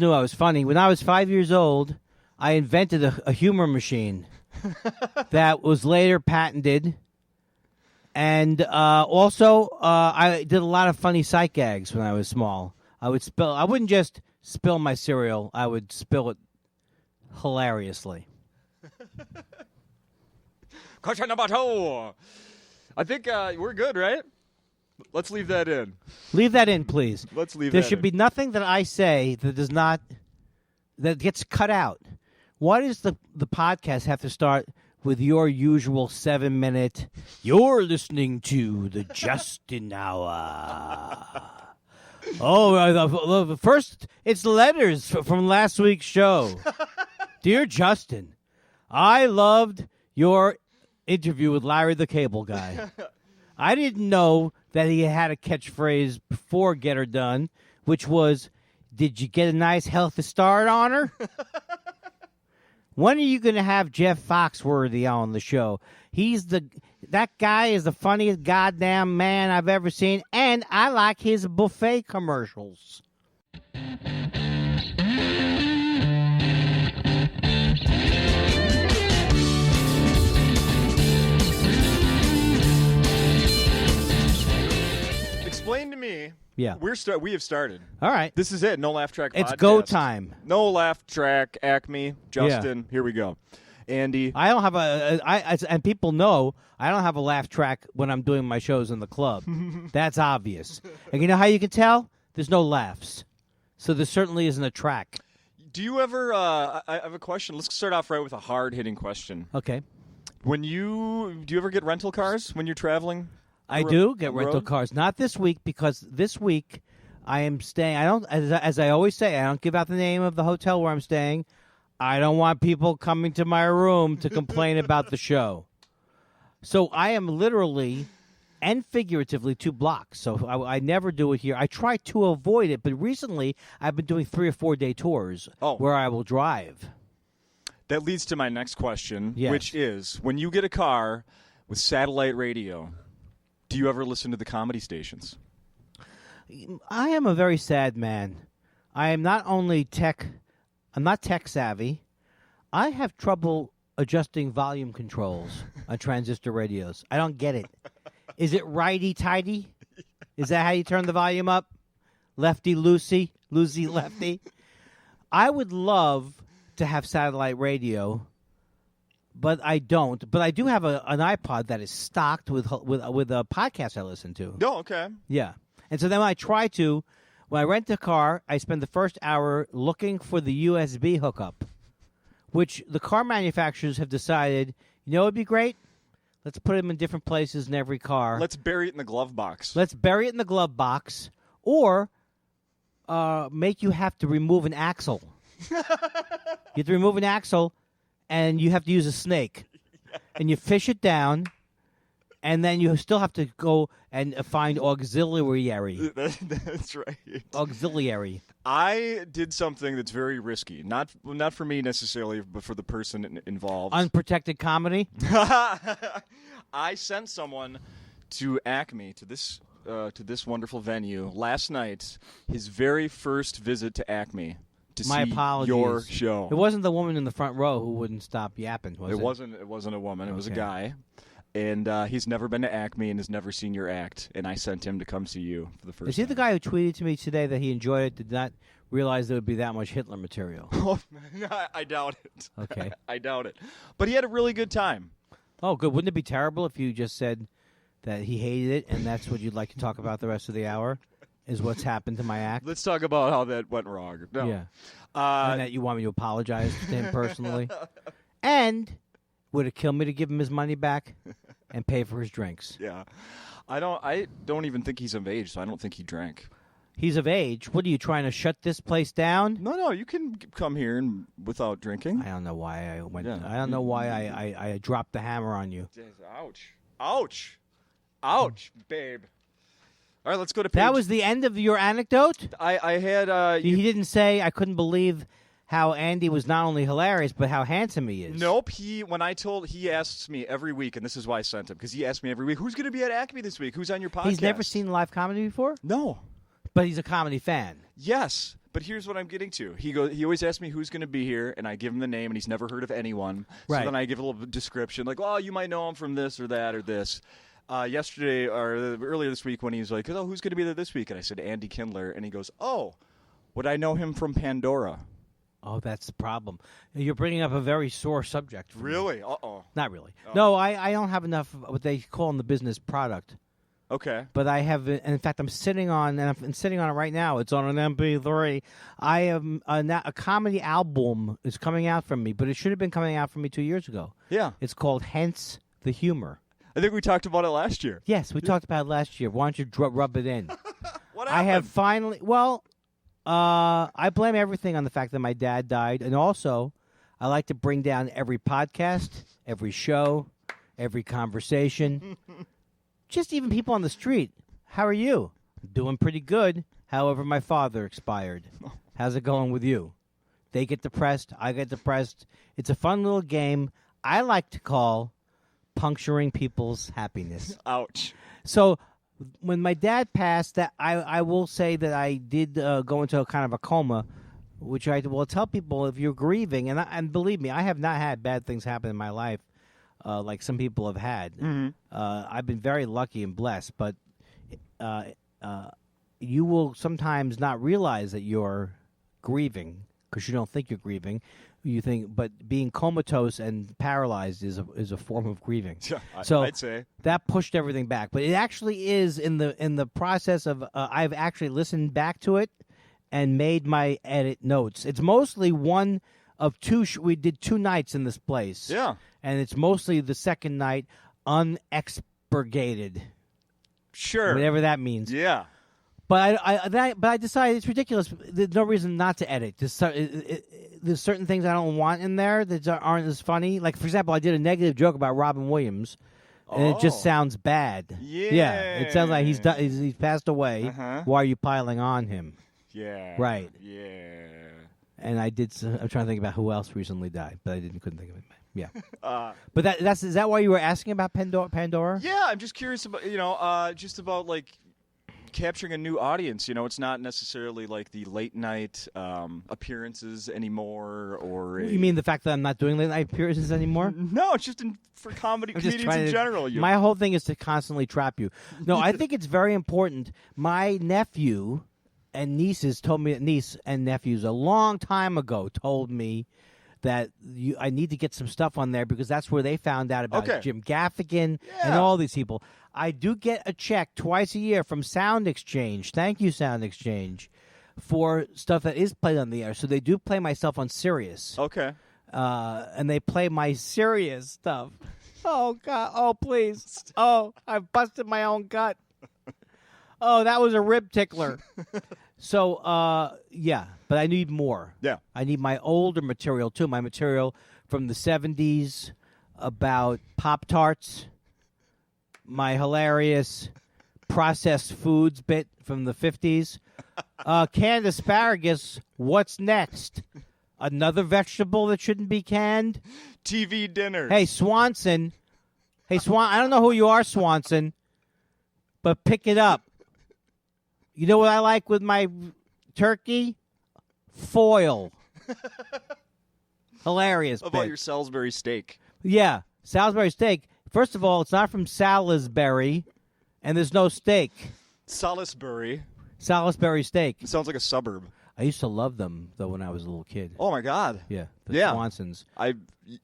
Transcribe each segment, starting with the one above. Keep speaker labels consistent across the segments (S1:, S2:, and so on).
S1: Knew I was funny. When I was 5 years old, I invented a humor machine that was later patented. And also, I did a lot of funny sight gags when I was small. I wouldn't just spill my cereal. I would spill it hilariously.
S2: Question number 2. I think we're good, right? Let's leave that in.
S1: Leave that in, please.
S2: Let's leave
S1: There
S2: that
S1: should
S2: in.
S1: be nothing that I say that gets cut out. Why does the podcast have to start with your usual 7-minute, you're listening to the Justin Hour? First, it's letters from last week's show. Dear Justin, I loved your interview with Larry the Cable Guy. I didn't know that he had a catchphrase before Get Her Done, which was, did you get a nice healthy start on her? When are you going to have Jeff Foxworthy on the show? That guy is the funniest goddamn man I've ever seen, and I like his buffet commercials.
S2: Explain to me.
S1: Yeah.
S2: We have started.
S1: All right.
S2: This is it. No Laugh Track
S1: It's
S2: podcast.
S1: go time.
S2: No Laugh Track, Acme, Justin. Here we go. Andy.
S1: I don't have and people know I don't have a laugh track when I'm doing my shows in the club. That's obvious. And you know how you can tell? There's no laughs. So there certainly isn't a track.
S2: Do you ever, I have a question. Let's start off right with a hard-hitting question.
S1: Okay.
S2: Do you ever get rental cars when you're traveling?
S1: I do get rental cars. Not this week, because this week I am staying. I don't, as I always say, I don't give out the name of the hotel where I'm staying. I don't want people coming to my room to complain about the show. So I am literally and figuratively 2 blocks. So I never do it here. I try to avoid it, but recently I've been doing 3 or 4 day tours where I will drive.
S2: That leads to my next question,
S1: Yes.
S2: which is, when you get a car with satellite radio, do you ever listen to the comedy stations?
S1: I am a very sad man. I am not only I'm not tech savvy. I have trouble adjusting volume controls on transistor radios. I don't get it. Is it righty-tighty? Is that how you turn the volume up? Lefty-loosey? Loosey-lefty? I would love to have satellite radio, but I don't. But I do have an iPod that is stocked with a podcast I listen to.
S2: Oh, okay.
S1: Yeah. And so then when I rent a car, I spend the first hour looking for the USB hookup, which the car manufacturers have decided, you know what would be great? Let's put them in different places in every car.
S2: Let's bury it in the glove box.
S1: Let's bury it in the glove box, or make you have to remove an axle. You have to remove an axle, and you have to use a snake. Yes. And you fish it down, and then you still have to go and find auxiliary.
S2: That's right.
S1: Auxiliary.
S2: I did something that's very risky. Not for me necessarily, but for the person involved.
S1: Unprotected comedy?
S2: I sent someone to Acme, to this wonderful venue last night, his very first visit to Acme.
S1: My apologies.
S2: Your show.
S1: It wasn't the woman in the front row who wouldn't stop yapping, was it?
S2: It wasn't a woman. It was a guy. And he's never been to Acme and has never seen your act. And I sent him to come see you for the first time.
S1: Is he the guy who tweeted to me today that he enjoyed it, did not realize there would be that much Hitler material?
S2: I doubt it.
S1: Okay.
S2: I doubt it. But he had a really good time.
S1: Oh, good. Wouldn't it be terrible if you just said that he hated it and that's what you'd like to talk about the rest of the hour? Is what's happened to my act?
S2: Let's talk about how that went wrong. No.
S1: Yeah. And that you want me to apologize to him personally. And would it kill me to give him his money back and pay for his drinks?
S2: Yeah. I don't even think he's of age, so I don't think he drank.
S1: He's of age. What are you trying to shut this place down?
S2: No, you can come here without drinking.
S1: I don't know why I went.
S2: Yeah.
S1: I don't know why I dropped the hammer on you.
S2: Ouch, babe. All right, let's go to page.
S1: That was the end of your anecdote?
S2: I had...
S1: He didn't say, I couldn't believe how Andy was not only hilarious, but how handsome he is.
S2: Nope. He asks me every week, and this is why I sent him, because he asked me every week, who's going to be at Acme this week? Who's on your podcast?
S1: He's never seen live comedy before?
S2: No.
S1: But he's a comedy fan.
S2: Yes. But here's what I'm getting to. He always asks me who's going to be here, and I give him the name, and he's never heard of anyone.
S1: Right.
S2: So then I give a little description, like, "Oh, you might know him from this or that or this." Yesterday or earlier this week, when he was like, "Oh, who's going to be there this week?" and I said, "Andy Kindler," and he goes, "Oh, would I know him from Pandora?"
S1: Oh, that's the problem. You're bringing up a very sore subject. For me.
S2: Really? Uh-oh.
S1: Not really.
S2: Oh.
S1: No, I don't have enough of what they call in the business product.
S2: Okay.
S1: But I have, and in fact, I'm sitting on it right now. It's on an MP3. I am a comedy album is coming out from me, but it should have been coming out from me 2 years ago.
S2: Yeah.
S1: It's called Hence the Humor.
S2: I think we talked about it last year.
S1: Yes, we talked about it last year. Why don't you rub it in?
S2: What happened?
S1: I have finally. Well, I blame everything on the fact that my dad died, and also I like to bring down every podcast, every show, every conversation, just even people on the street. How are you? Doing pretty good. However, my father expired. How's it going with you? They get depressed. I get depressed. It's a fun little game I like to call puncturing people's happiness.
S2: Ouch.
S1: So when my dad passed, that I will say that I did go into a kind of a coma, which I will tell people if you're grieving, and believe me, I have not had bad things happen in my life like some people have had.
S2: Mm-hmm.
S1: I've been very lucky and blessed, but you will sometimes not realize that you're grieving because you don't think you're grieving. You think, but being comatose and paralyzed is a form of grieving.
S2: Yeah,
S1: so
S2: I'd say
S1: that pushed everything back. But it actually is in the process of I've actually listened back to it and made my edit notes. It's mostly one of two. We did 2 nights in this place.
S2: Yeah,
S1: and it's mostly the second night unexpurgated.
S2: Sure,
S1: whatever that means.
S2: Yeah.
S1: But I decided it's ridiculous. There's no reason not to edit. There's certain things I don't want in there that aren't as funny. Like, for example, I did a negative joke about Robin Williams, and it just sounds bad.
S2: Yeah.
S1: It sounds like he's passed away.
S2: Uh-huh.
S1: Why are you piling on him?
S2: Yeah.
S1: Right.
S2: Yeah.
S1: And I'm trying to think about who else recently died, but couldn't think of it. Yeah. But is that why you were asking about Pandora?
S2: Yeah, I'm just curious about just about like capturing a new audience. It's not necessarily like the late night appearances anymore, or
S1: You mean the fact that I'm not doing late night appearances anymore?
S2: No, it's just for comedians in general.
S1: My whole thing is to constantly trap you. No, I think it's very important. My nephew and nieces niece and nephews a long time ago told me that I need to get some stuff on there because that's where they found out about Jim Gaffigan and all these people. I do get a check twice a year from Sound Exchange. Thank you, Sound Exchange, for stuff that is played on the air. So they do play my stuff on Sirius.
S2: Okay.
S1: And they play my Sirius stuff. Oh, God. Oh, please. Oh, I've busted my own gut. Oh, that was a rib tickler. So, yeah, but I need more.
S2: Yeah.
S1: I need my older material, too. My material from the 70s about Pop-Tarts. My hilarious processed foods bit from the 50s. Canned asparagus, what's next? Another vegetable that shouldn't be canned?
S2: TV dinners.
S1: Hey, Swanson. I don't know who you are, Swanson, but pick it up. You know what I like with my turkey? Foil. Hilarious.
S2: How about your Salisbury steak?
S1: Yeah, Salisbury steak. First of all, it's not from Salisbury, and there's no steak.
S2: Salisbury
S1: steak.
S2: It sounds like a suburb.
S1: I used to love them, though, when I was a little kid.
S2: Oh, my God.
S1: Yeah,
S2: Yeah.
S1: Swansons.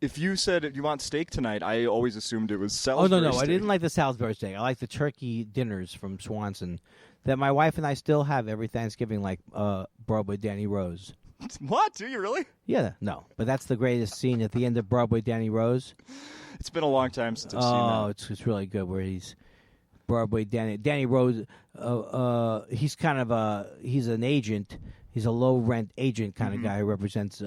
S2: If you said you want steak tonight, I always assumed it was Salisbury
S1: no.
S2: steak.
S1: I didn't like the Salisbury steak. I like the turkey dinners from Swanson that my wife and I still have every Thanksgiving, like Broadway Danny Rose.
S2: What? Do you really?
S1: Yeah, no. But that's the greatest scene at the end of Broadway Danny Rose.
S2: It's been a long time since I've seen that.
S1: Oh, it's really good where he's Broadway Danny Rose. He's kind of he's an agent. He's a low rent agent kind of guy who represents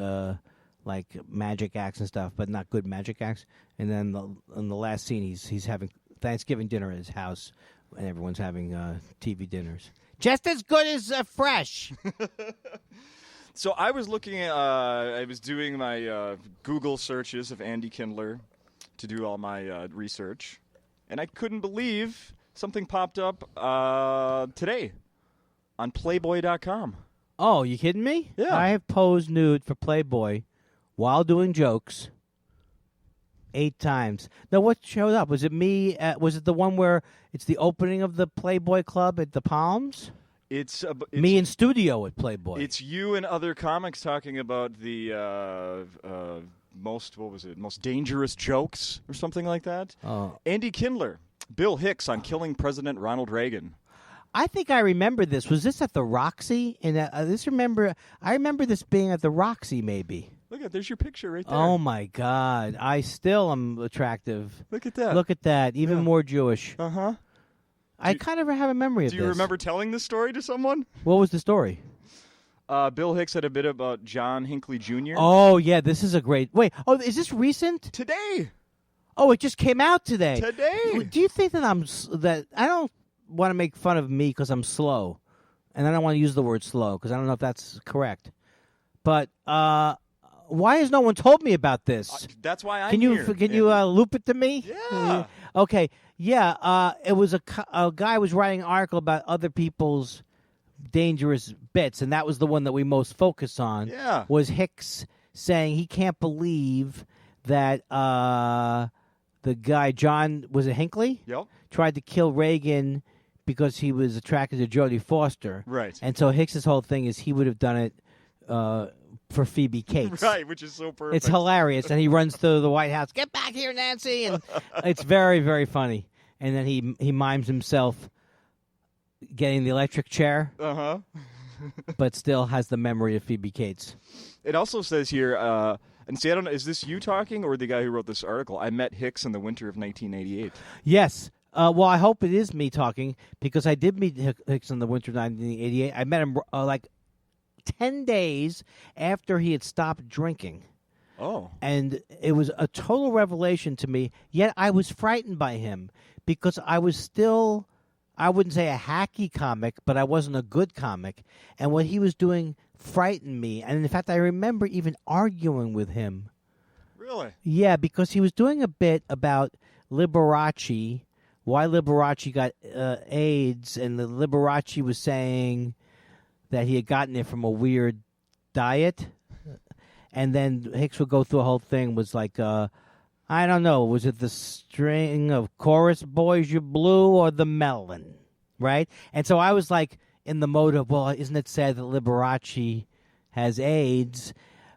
S1: like magic acts and stuff, but not good magic acts. And then in the last scene, he's having Thanksgiving dinner at his house, and everyone's having TV dinners, just as good as fresh.
S2: So I was looking at, I was doing my Google searches of Andy Kindler to do all my research, and I couldn't believe something popped up today on Playboy.com.
S1: Oh, you kidding me?
S2: Yeah.
S1: I have posed nude for Playboy while doing jokes 8 times. Now, what showed up? Was it me? Was it the one where it's the opening of the Playboy Club at the Palms?
S2: It's
S1: me in studio at Playboy.
S2: It's you and other comics talking about the most dangerous jokes or something like that.
S1: Oh.
S2: Andy Kindler, Bill Hicks on killing President Ronald Reagan.
S1: I think I remember this. Was this at the Roxy? And I remember this being at the Roxy, maybe.
S2: Look there's your picture right there.
S1: Oh my God! I still am attractive.
S2: Look at that.
S1: Look at that. Even more Jewish.
S2: Uh-huh.
S1: I kind of have a memory of this.
S2: Do you remember telling this story to someone?
S1: What was the story?
S2: Bill Hicks had a bit about John Hinckley Jr.
S1: Oh yeah, this is a great. Wait, is this recent?
S2: Today.
S1: Oh, it just came out today.
S2: Today.
S1: Do you think that I don't want to make fun of me because I'm slow, and I don't want to use the word slow because I don't know if that's correct. But why has no one told me about this?
S2: That's why I'm
S1: Can you
S2: here.
S1: can you loop it to me?
S2: Yeah.
S1: Okay. Yeah. It was a guy was writing an article about other people's dangerous bits, and that was the one that we most focus on.
S2: Yeah.
S1: Was Hicks saying he can't believe that the guy John was it Hinckley?
S2: Yep.
S1: Tried to kill Reagan because he was attracted to Jodie Foster.
S2: Right.
S1: And so Hicks's whole thing is he would have done it for Phoebe Cates.
S2: Right, which is so perfect.
S1: It's hilarious. And he runs through the White House, "Get back here, Nancy!" And it's very, very funny. And then he mimes himself getting the electric chair, but still has the memory of Phoebe Cates.
S2: It also says here, and see, I don't know, is this you talking or the guy who wrote this article? I met Hicks in the winter of 1988.
S1: Yes. Well, I hope it is me talking because I did meet Hicks in the winter of 1988. I met him like 10 days after he had stopped drinking.
S2: Oh.
S1: And it was a total revelation to me, yet I was frightened by him because I was still, I wouldn't say a hacky comic, but I wasn't a good comic. And what he was doing frightened me. And in fact, I remember even arguing with him.
S2: Really?
S1: Yeah, because he was doing a bit about Liberace, why Liberace got AIDS, and the Liberace was saying that he had gotten it from a weird diet. And then Hicks would go through a whole thing, was like, I don't know, was it the string of chorus boys you blew or the melon, right? And so I was like in the mode of, well, isn't it sad that Liberace has AIDS?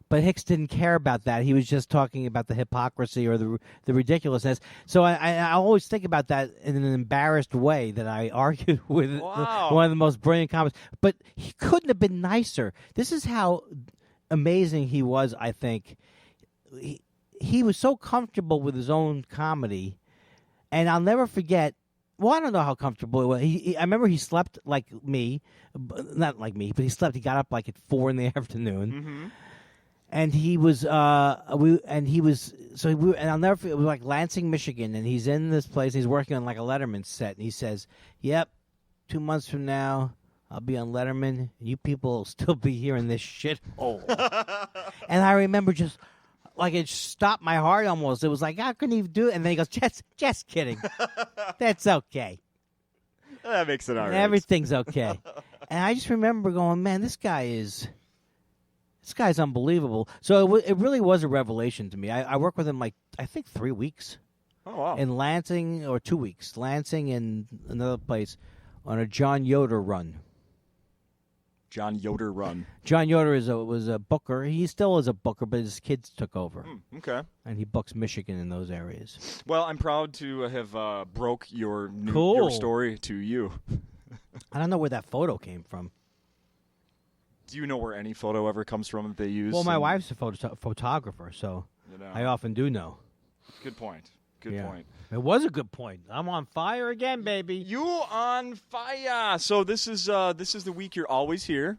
S1: But Hicks didn't care about that. He was just talking about the hypocrisy or the ridiculousness. So I always think about that in an embarrassed way that I argued with one of the most brilliant comics. But he couldn't have been nicer. This is how amazing he was, I think. He was so comfortable with his own comedy. And I'll never forget, well, I don't know how comfortable he was. I remember he slept like me. Not like me, but he got up like at 4 in the afternoon.
S2: Mm-hmm.
S1: And he was, and I'll never forget, it was like Lansing, Michigan, and he's in this place, he's working on like a Letterman set, and he says, yep, 2 months from now, I'll be on Letterman, and you people will still be here in this shithole. And I remember just, like, it stopped my heart almost. It was like, how can he do it? And then he goes, just kidding. That's okay.
S2: That makes it all right.
S1: Everything's okay. And I just remember going, man, this guy's unbelievable. So it really was a revelation to me. I worked with him like, I think 3 weeks.
S2: Oh, wow.
S1: In Lansing, or 2 weeks. Lansing and another place on a John Yoder run.
S2: John Yoder run.
S1: John Yoder was a booker. He still is a booker, but his kids took over.
S2: Okay.
S1: And he books Michigan in those areas.
S2: Well, I'm proud to have broke your story to you.
S1: I don't know where that photo came from.
S2: Do you know where any photo ever comes from that they use?
S1: Well, my wife's a photographer, so I often do know.
S2: Good point. Good point.
S1: It was a good point. I'm on fire again, baby.
S2: You on fire. So this is the week you're always here.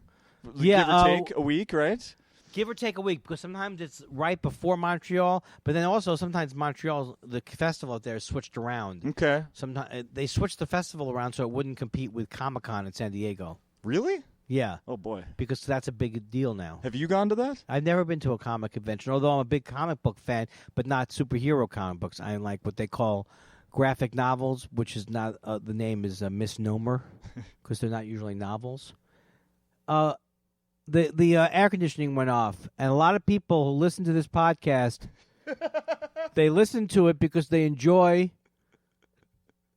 S1: Yeah,
S2: give or take a week, right?
S1: Give or take a week, because sometimes it's right before Montreal, but then also sometimes Montreal, the festival out there is switched around.
S2: Okay.
S1: Sometimes they switched the festival around so it wouldn't compete with Comic-Con in San Diego.
S2: Really?
S1: Yeah.
S2: Oh, boy.
S1: Because that's a big deal now.
S2: Have you gone to that?
S1: I've never been to a comic convention, although I'm a big comic book fan, but not superhero comic books. I like what they call graphic novels, which is not, the name is a misnomer, because they're not usually novels. the air conditioning went off, and a lot of people who listen to this podcast, they listen to it because they enjoy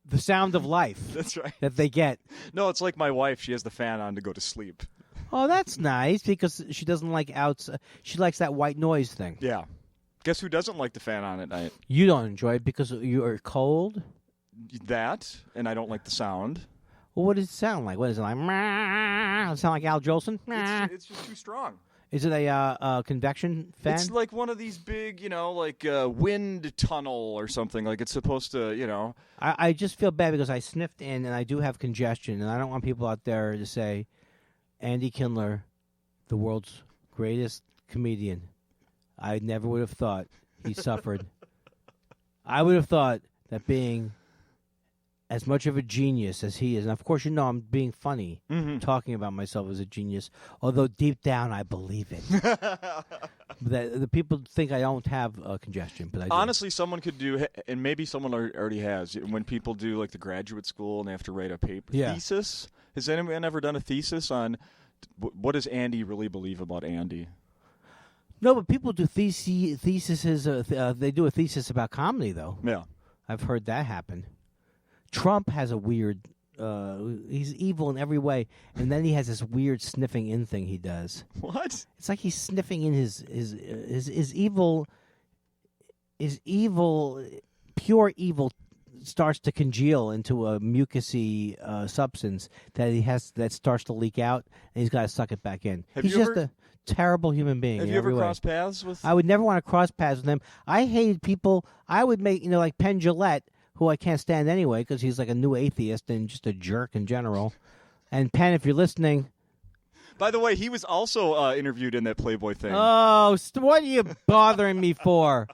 S1: the sound of life.
S2: That's right.
S1: That they get.
S2: No, it's like my wife. She has the fan on to go to sleep.
S1: Oh, that's nice because she doesn't like she likes that white noise thing.
S2: Yeah. Guess who doesn't like the fan on at night?
S1: You don't enjoy it because you are cold?
S2: That, and I don't like the sound.
S1: Well, what does it sound like? What is it like? Does it sound like Al Jolson?
S2: It's just too strong.
S1: Is it a convection fan?
S2: It's like one of these big, like wind tunnel or something. Like it's supposed to,
S1: I just feel bad because I sniffed in and I do have congestion, and I don't want people out there to say, Andy Kindler, the world's greatest comedian. I never would have thought he suffered. I would have thought that being as much of a genius as he is, and of course I'm being funny, talking about myself as a genius, although deep down I believe it. That the people think I don't have congestion, but I do.
S2: Honestly, someone could do, and maybe someone already has, when people do like the graduate school and they have to write a paper thesis. Has anyone ever done a thesis on what does Andy really believe about Andy?
S1: No, but people do theses. They do a thesis about comedy, though.
S2: Yeah.
S1: I've heard that happen. Trump has a weird. He's evil in every way, and then he has this weird sniffing in thing he does.
S2: What?
S1: It's like he's sniffing in his evil. His evil, pure evil, starts to congeal into a mucusy substance that starts to leak out, and he's got to suck it back in. He's just a terrible human being.
S2: Have you ever crossed paths with?
S1: I would never want to cross paths with him. I hated people. I would make like Penn Jillette, who I can't stand anyway because he's like a new atheist and just a jerk in general. And Penn, if you're listening.
S2: By the way, he was also interviewed in that Playboy thing.
S1: Oh, what are you bothering me for?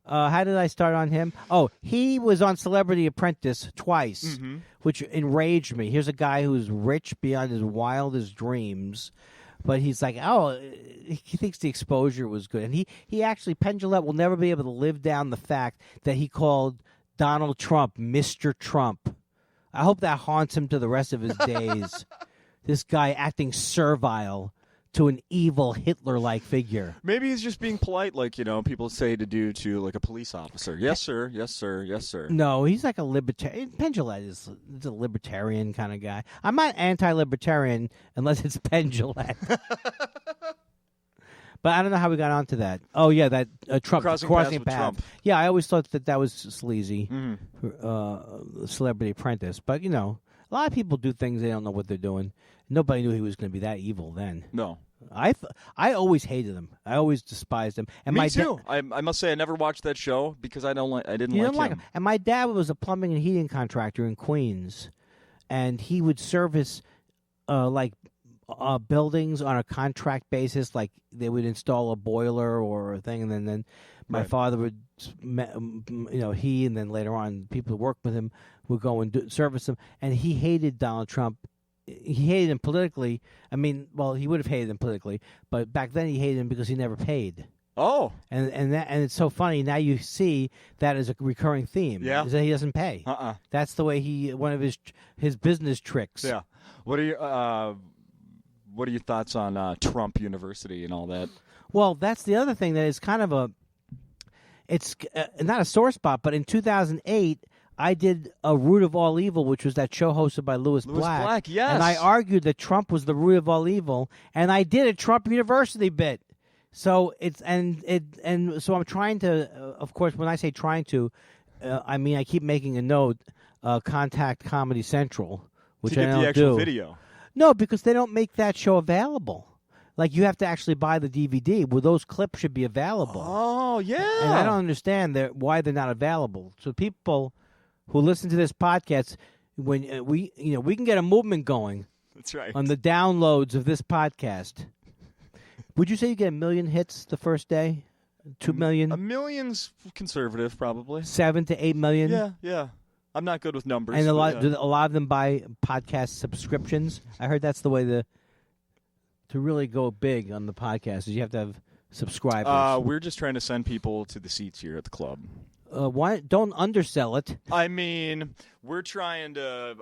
S1: How did I start on him? Oh, he was on Celebrity Apprentice twice, which enraged me. Here's a guy who's rich beyond his wildest dreams, but he's like, he thinks the exposure was good. And he actually, Penn Jillette will never be able to live down the fact that he called Donald Trump Mr. Trump. I hope that haunts him to the rest of his days. This guy acting servile to an evil Hitler-like figure.
S2: Maybe he's just being polite, like, people say to do to, like, a police officer. Yes, sir. Yes, sir. Yes, sir.
S1: No, he's like a libertarian. Penn Jillette is a libertarian kind of guy. I'm not anti-libertarian unless it's Penn Jillette. But I don't know how we got onto that. Oh, yeah, that Trump.
S2: Crossing paths. Trump.
S1: Yeah, I always thought that was sleazy, Celebrity Apprentice. But, a lot of people do things they don't know what they're doing. Nobody knew he was going to be that evil then.
S2: No.
S1: I always hated him. I always despised him. And
S2: Me too. I must say I never watched that show because I didn't like him.
S1: And my dad was a plumbing and heating contractor in Queens, and he would service buildings on a contract basis. Like they would install a boiler or a thing, and then my father would, he and then later on people who worked with him would go and service him. And he hated Donald Trump. He hated him politically. I mean, well, he would have hated him politically, but back then he hated him because he never paid.
S2: Oh,
S1: and it's so funny. Now you see that as a recurring theme.
S2: Yeah,
S1: is that he doesn't pay. That's the way one of his business tricks.
S2: Yeah. What are your thoughts on Trump University and all that?
S1: Well, that's the other thing that is kind of it's not a sore spot, but in 2008. I did a Root of All Evil, which was that show hosted by Louis Black.
S2: Yes.
S1: And I argued that Trump was the root of all evil, and I did a Trump University bit. So so I'm trying to, of course, when I say trying to, I mean I keep making a note, contact Comedy Central, which
S2: to get
S1: I don't
S2: the actual
S1: do.
S2: Video.
S1: No, because they don't make that show available. Like you have to actually buy the DVD. Well, those clips should be available.
S2: Oh yeah.
S1: And I don't understand why they're not available. So people who listen to this podcast, when we can get a movement going.
S2: That's right.
S1: On the downloads of this podcast. Would you say you get 1 million hits the first day? 2 million?
S2: 1 million's conservative, probably.
S1: 7 to 8 million?
S2: Yeah. I'm not good with numbers.
S1: And do a lot of them buy podcast subscriptions? I heard that's the way to really go big on the podcast is you have to have subscribers.
S2: We're just trying to send people to the seats here at the club.
S1: Why don't undersell it?
S2: I mean, we're trying to.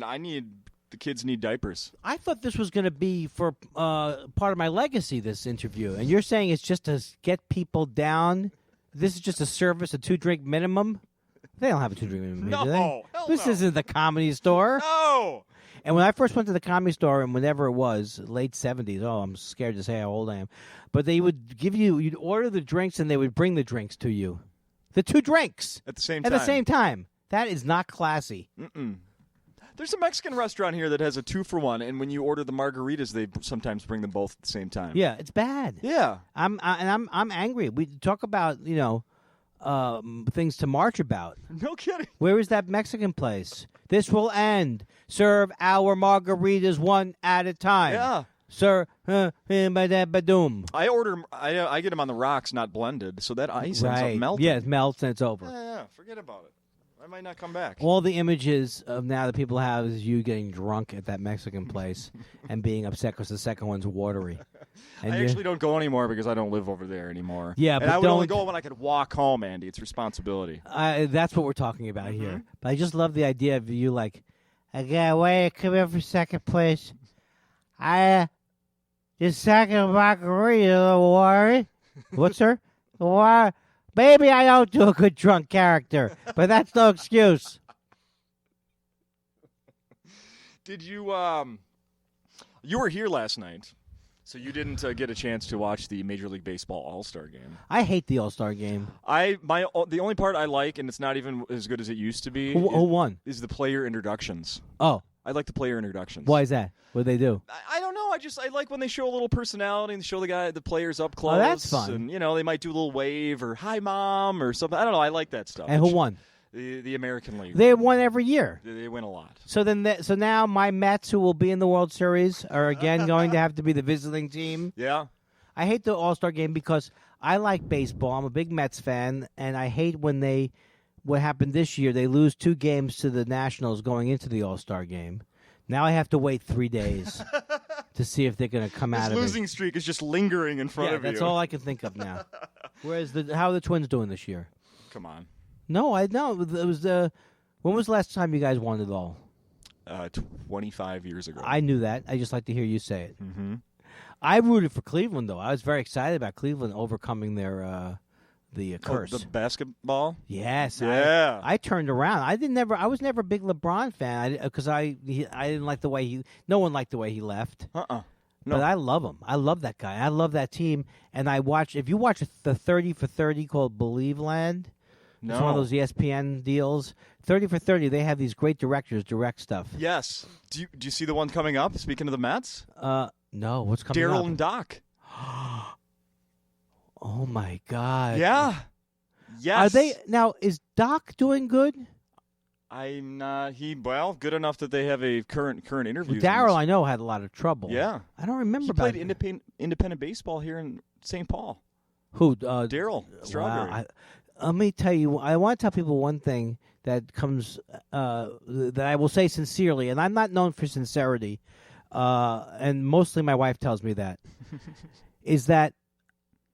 S2: I need The kids need diapers.
S1: I thought this was going to be for part of my legacy, this interview. And you're saying it's just to get people down? This is just a service, a 2-drink minimum? They don't have a 2-drink minimum,
S2: No,
S1: do they?
S2: hell
S1: This
S2: no.
S1: isn't the Comedy Store.
S2: No!
S1: And when I first went to the Comedy Store, and whenever it was, late 70s, I'm scared to say how old I am, but they would you'd order the drinks, and they would bring the drinks to you. The 2 drinks.
S2: At the same
S1: At
S2: time.
S1: the same time. That is not classy.
S2: There's a Mexican restaurant here that has a 2-for-1, and when you order the margaritas, they sometimes bring them both at the same time.
S1: Yeah, it's bad.
S2: Yeah.
S1: I'm angry. We talk about, things to march about.
S2: No kidding.
S1: Where is that Mexican place? This will end. Serve our margaritas one at a time.
S2: Yeah.
S1: Sir, ba-da-ba-doom.
S2: I get them on the rocks, not blended, so that ice ends up melting.
S1: Yeah, it melts and it's over.
S2: Yeah, forget about it. I might not come back.
S1: All the images of now that people have is you getting drunk at that Mexican place and being upset because the second one's watery. And
S2: I actually don't go anymore because I don't live over there anymore.
S1: Yeah,
S2: and
S1: but
S2: I would only
S1: don't-
S2: go when I could walk home, Andy. It's responsibility.
S1: that's what we're talking about here. But I just love the idea of you like, I got wait, come here for a second, please. Just second margarita, little worry. What, sir? Why? Maybe I don't do a good drunk character, but that's no excuse.
S2: Did you you were here last night, so you didn't get a chance to watch the Major League Baseball All-Star Game.
S1: I hate the All-Star Game.
S2: The only part I like, and it's not even as good as it used to be,
S1: Who won?
S2: is the player introductions.
S1: Oh,
S2: I like the player introductions.
S1: why is that? What do they do?
S2: I don't know. I like when they show a little personality and show the players up close.
S1: Oh, that's fun.
S2: And they might do a little wave or "Hi, Mom" or something. I don't know. I like that stuff.
S1: And who won?
S2: The American League.
S1: They won every year.
S2: They win a lot.
S1: So so now my Mets, who will be in the World Series, are again going to have to be the visiting team.
S2: Yeah.
S1: I hate the All-Star Game because I like baseball. I'm a big Mets fan, and I hate when what happened this year, they lose 2 games to the Nationals going into the All-Star Game. Now I have to wait 3 days to see if they're going to come out
S2: This
S1: of
S2: losing streak is just lingering in front
S1: it.
S2: of
S1: Yeah, that's
S2: you.
S1: all I can think of now. Whereas how are the Twins doing this year?
S2: Come on.
S1: No, I know. It was when was the last time you guys won it all?
S2: 25 years ago.
S1: I knew that. I just like to hear you say it.
S2: Mm-hmm.
S1: I rooted for Cleveland, though. I was very excited about Cleveland overcoming their the curse.
S2: The basketball?
S1: Yes.
S2: Yeah.
S1: I turned around. I was never a big LeBron fan because I didn't like the way no one liked the way he left.
S2: No.
S1: But I love him. I love that guy. I love that team. And if you watch the 30 for 30 called Believe Land,
S2: No.
S1: it's one of those ESPN deals. 30 for 30, they have these great directors direct stuff.
S2: Yes. Do you see the one coming up? Speaking of the Mets?
S1: No, what's coming up?
S2: Daryl and Doc.
S1: Oh my God.
S2: Yeah. Yes.
S1: Is Doc doing good?
S2: I'm not. Good enough that they have a current interview.
S1: Daryl, I know, had a lot of trouble.
S2: Yeah.
S1: I don't remember
S2: He
S1: about
S2: played independent baseball here in St. Paul.
S1: Who?
S2: Daryl Strawberry.
S1: Wow. Let me tell you, I want to tell people one thing that comes that I will say sincerely, and I'm not known for sincerity, and mostly my wife tells me that, is that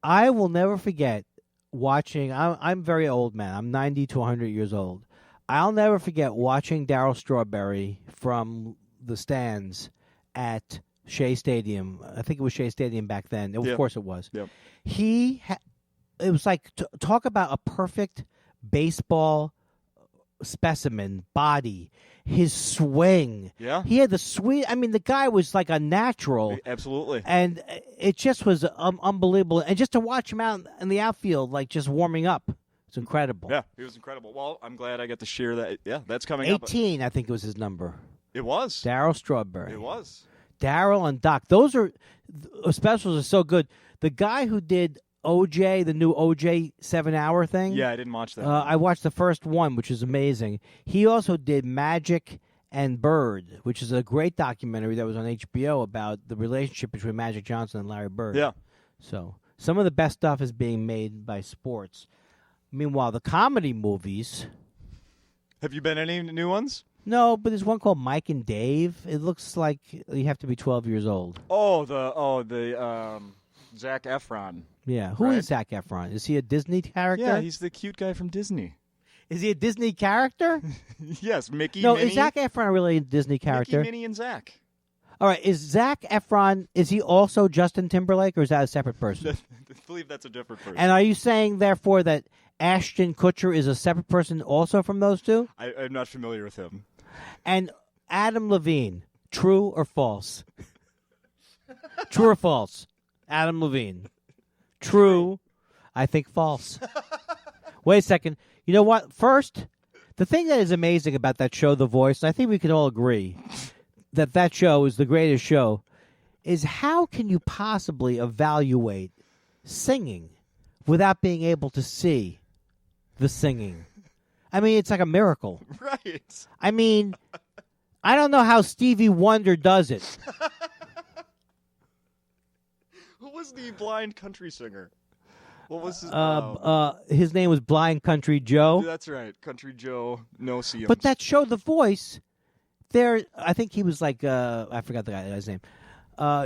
S1: I will never forget watching. I'm very old, man. I'm 90 to 100 years old. I'll never forget watching Daryl Strawberry from the stands at Shea Stadium. I think it was Shea Stadium back then. Of course it was.
S2: Yep.
S1: It was like, talk about a perfect baseball specimen body. His swing.
S2: Yeah.
S1: He had the the guy was like a natural.
S2: Absolutely.
S1: And it just was unbelievable. And just to watch him out in the outfield, like just warming up. It's incredible.
S2: Yeah, he was incredible. Well, I'm glad I get to share that. Yeah, that's coming
S1: 18, I think it was his number.
S2: It was.
S1: Daryl Strawberry.
S2: It was.
S1: Daryl and Doc. Those specials are so good. The guy who did OJ, the new OJ 7-hour thing.
S2: Yeah, I didn't watch that.
S1: I watched the first one, which is amazing. He also did Magic and Bird, which is a great documentary that was on HBO about the relationship between Magic Johnson and Larry Bird.
S2: Yeah.
S1: So some of the best stuff is being made by sports. Meanwhile, the comedy movies.
S2: Have you been any new ones?
S1: No, but there's one called Mike and Dave. It looks like you have to be 12 years old.
S2: The Zac Efron.
S1: Yeah. Who is Zac Efron? Is he a Disney character?
S2: Yeah, he's the cute guy from Disney.
S1: Is he a Disney character?
S2: Yes, Mickey.
S1: No,
S2: Minnie.
S1: is Zac Efron really a Disney character?
S2: Mickey, Minnie, and Zach.
S1: All right, is Zac Efron, is he also Justin Timberlake, or is that a separate person?
S2: I believe that's a different person.
S1: And are you saying, therefore, that Ashton Kutcher is a separate person also from those two?
S2: I'm not familiar with him.
S1: And Adam Levine, true or false? True or false? Adam Levine. True. I think false. Wait a second. You know what? First, the thing that is amazing about that show, The Voice, and I think we can all agree that show is the greatest show, is how can you possibly evaluate singing without being able to see the singing? I mean, it's like a miracle.
S2: Right.
S1: I mean, I don't know how Stevie Wonder does it.
S2: Who was the blind country singer? What was
S1: His name was Blind Country Joe.
S2: That's right, Country Joe. No see him.
S1: But that show, The Voice, I think he was like, I forgot the guy's name.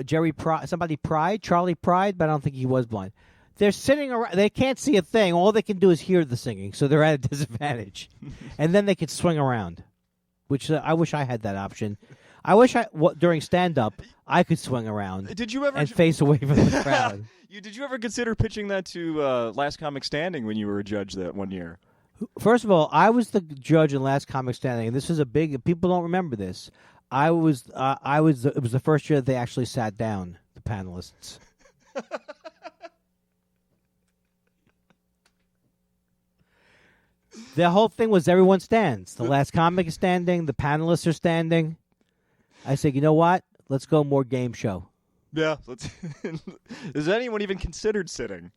S1: Charlie Pride, but I don't think he was blind. They're sitting around. They can't see a thing. All they can do is hear the singing, so they're at a disadvantage. And then they can swing around, which I wish I had that option. I wish during stand-up I could swing around.
S2: Did you ever
S1: and face away from the crowd?
S2: Did you ever consider pitching that to Last Comic Standing when you were a judge that one year?
S1: First of all, I was the judge in Last Comic Standing, and this is a big. People don't remember this. It was the first year that they actually sat down, the panelists. The whole thing was everyone stands. The Last Comic is standing. The panelists are standing. I said, you know what? Let's go more game show.
S2: Yeah. Has anyone even considered sitting?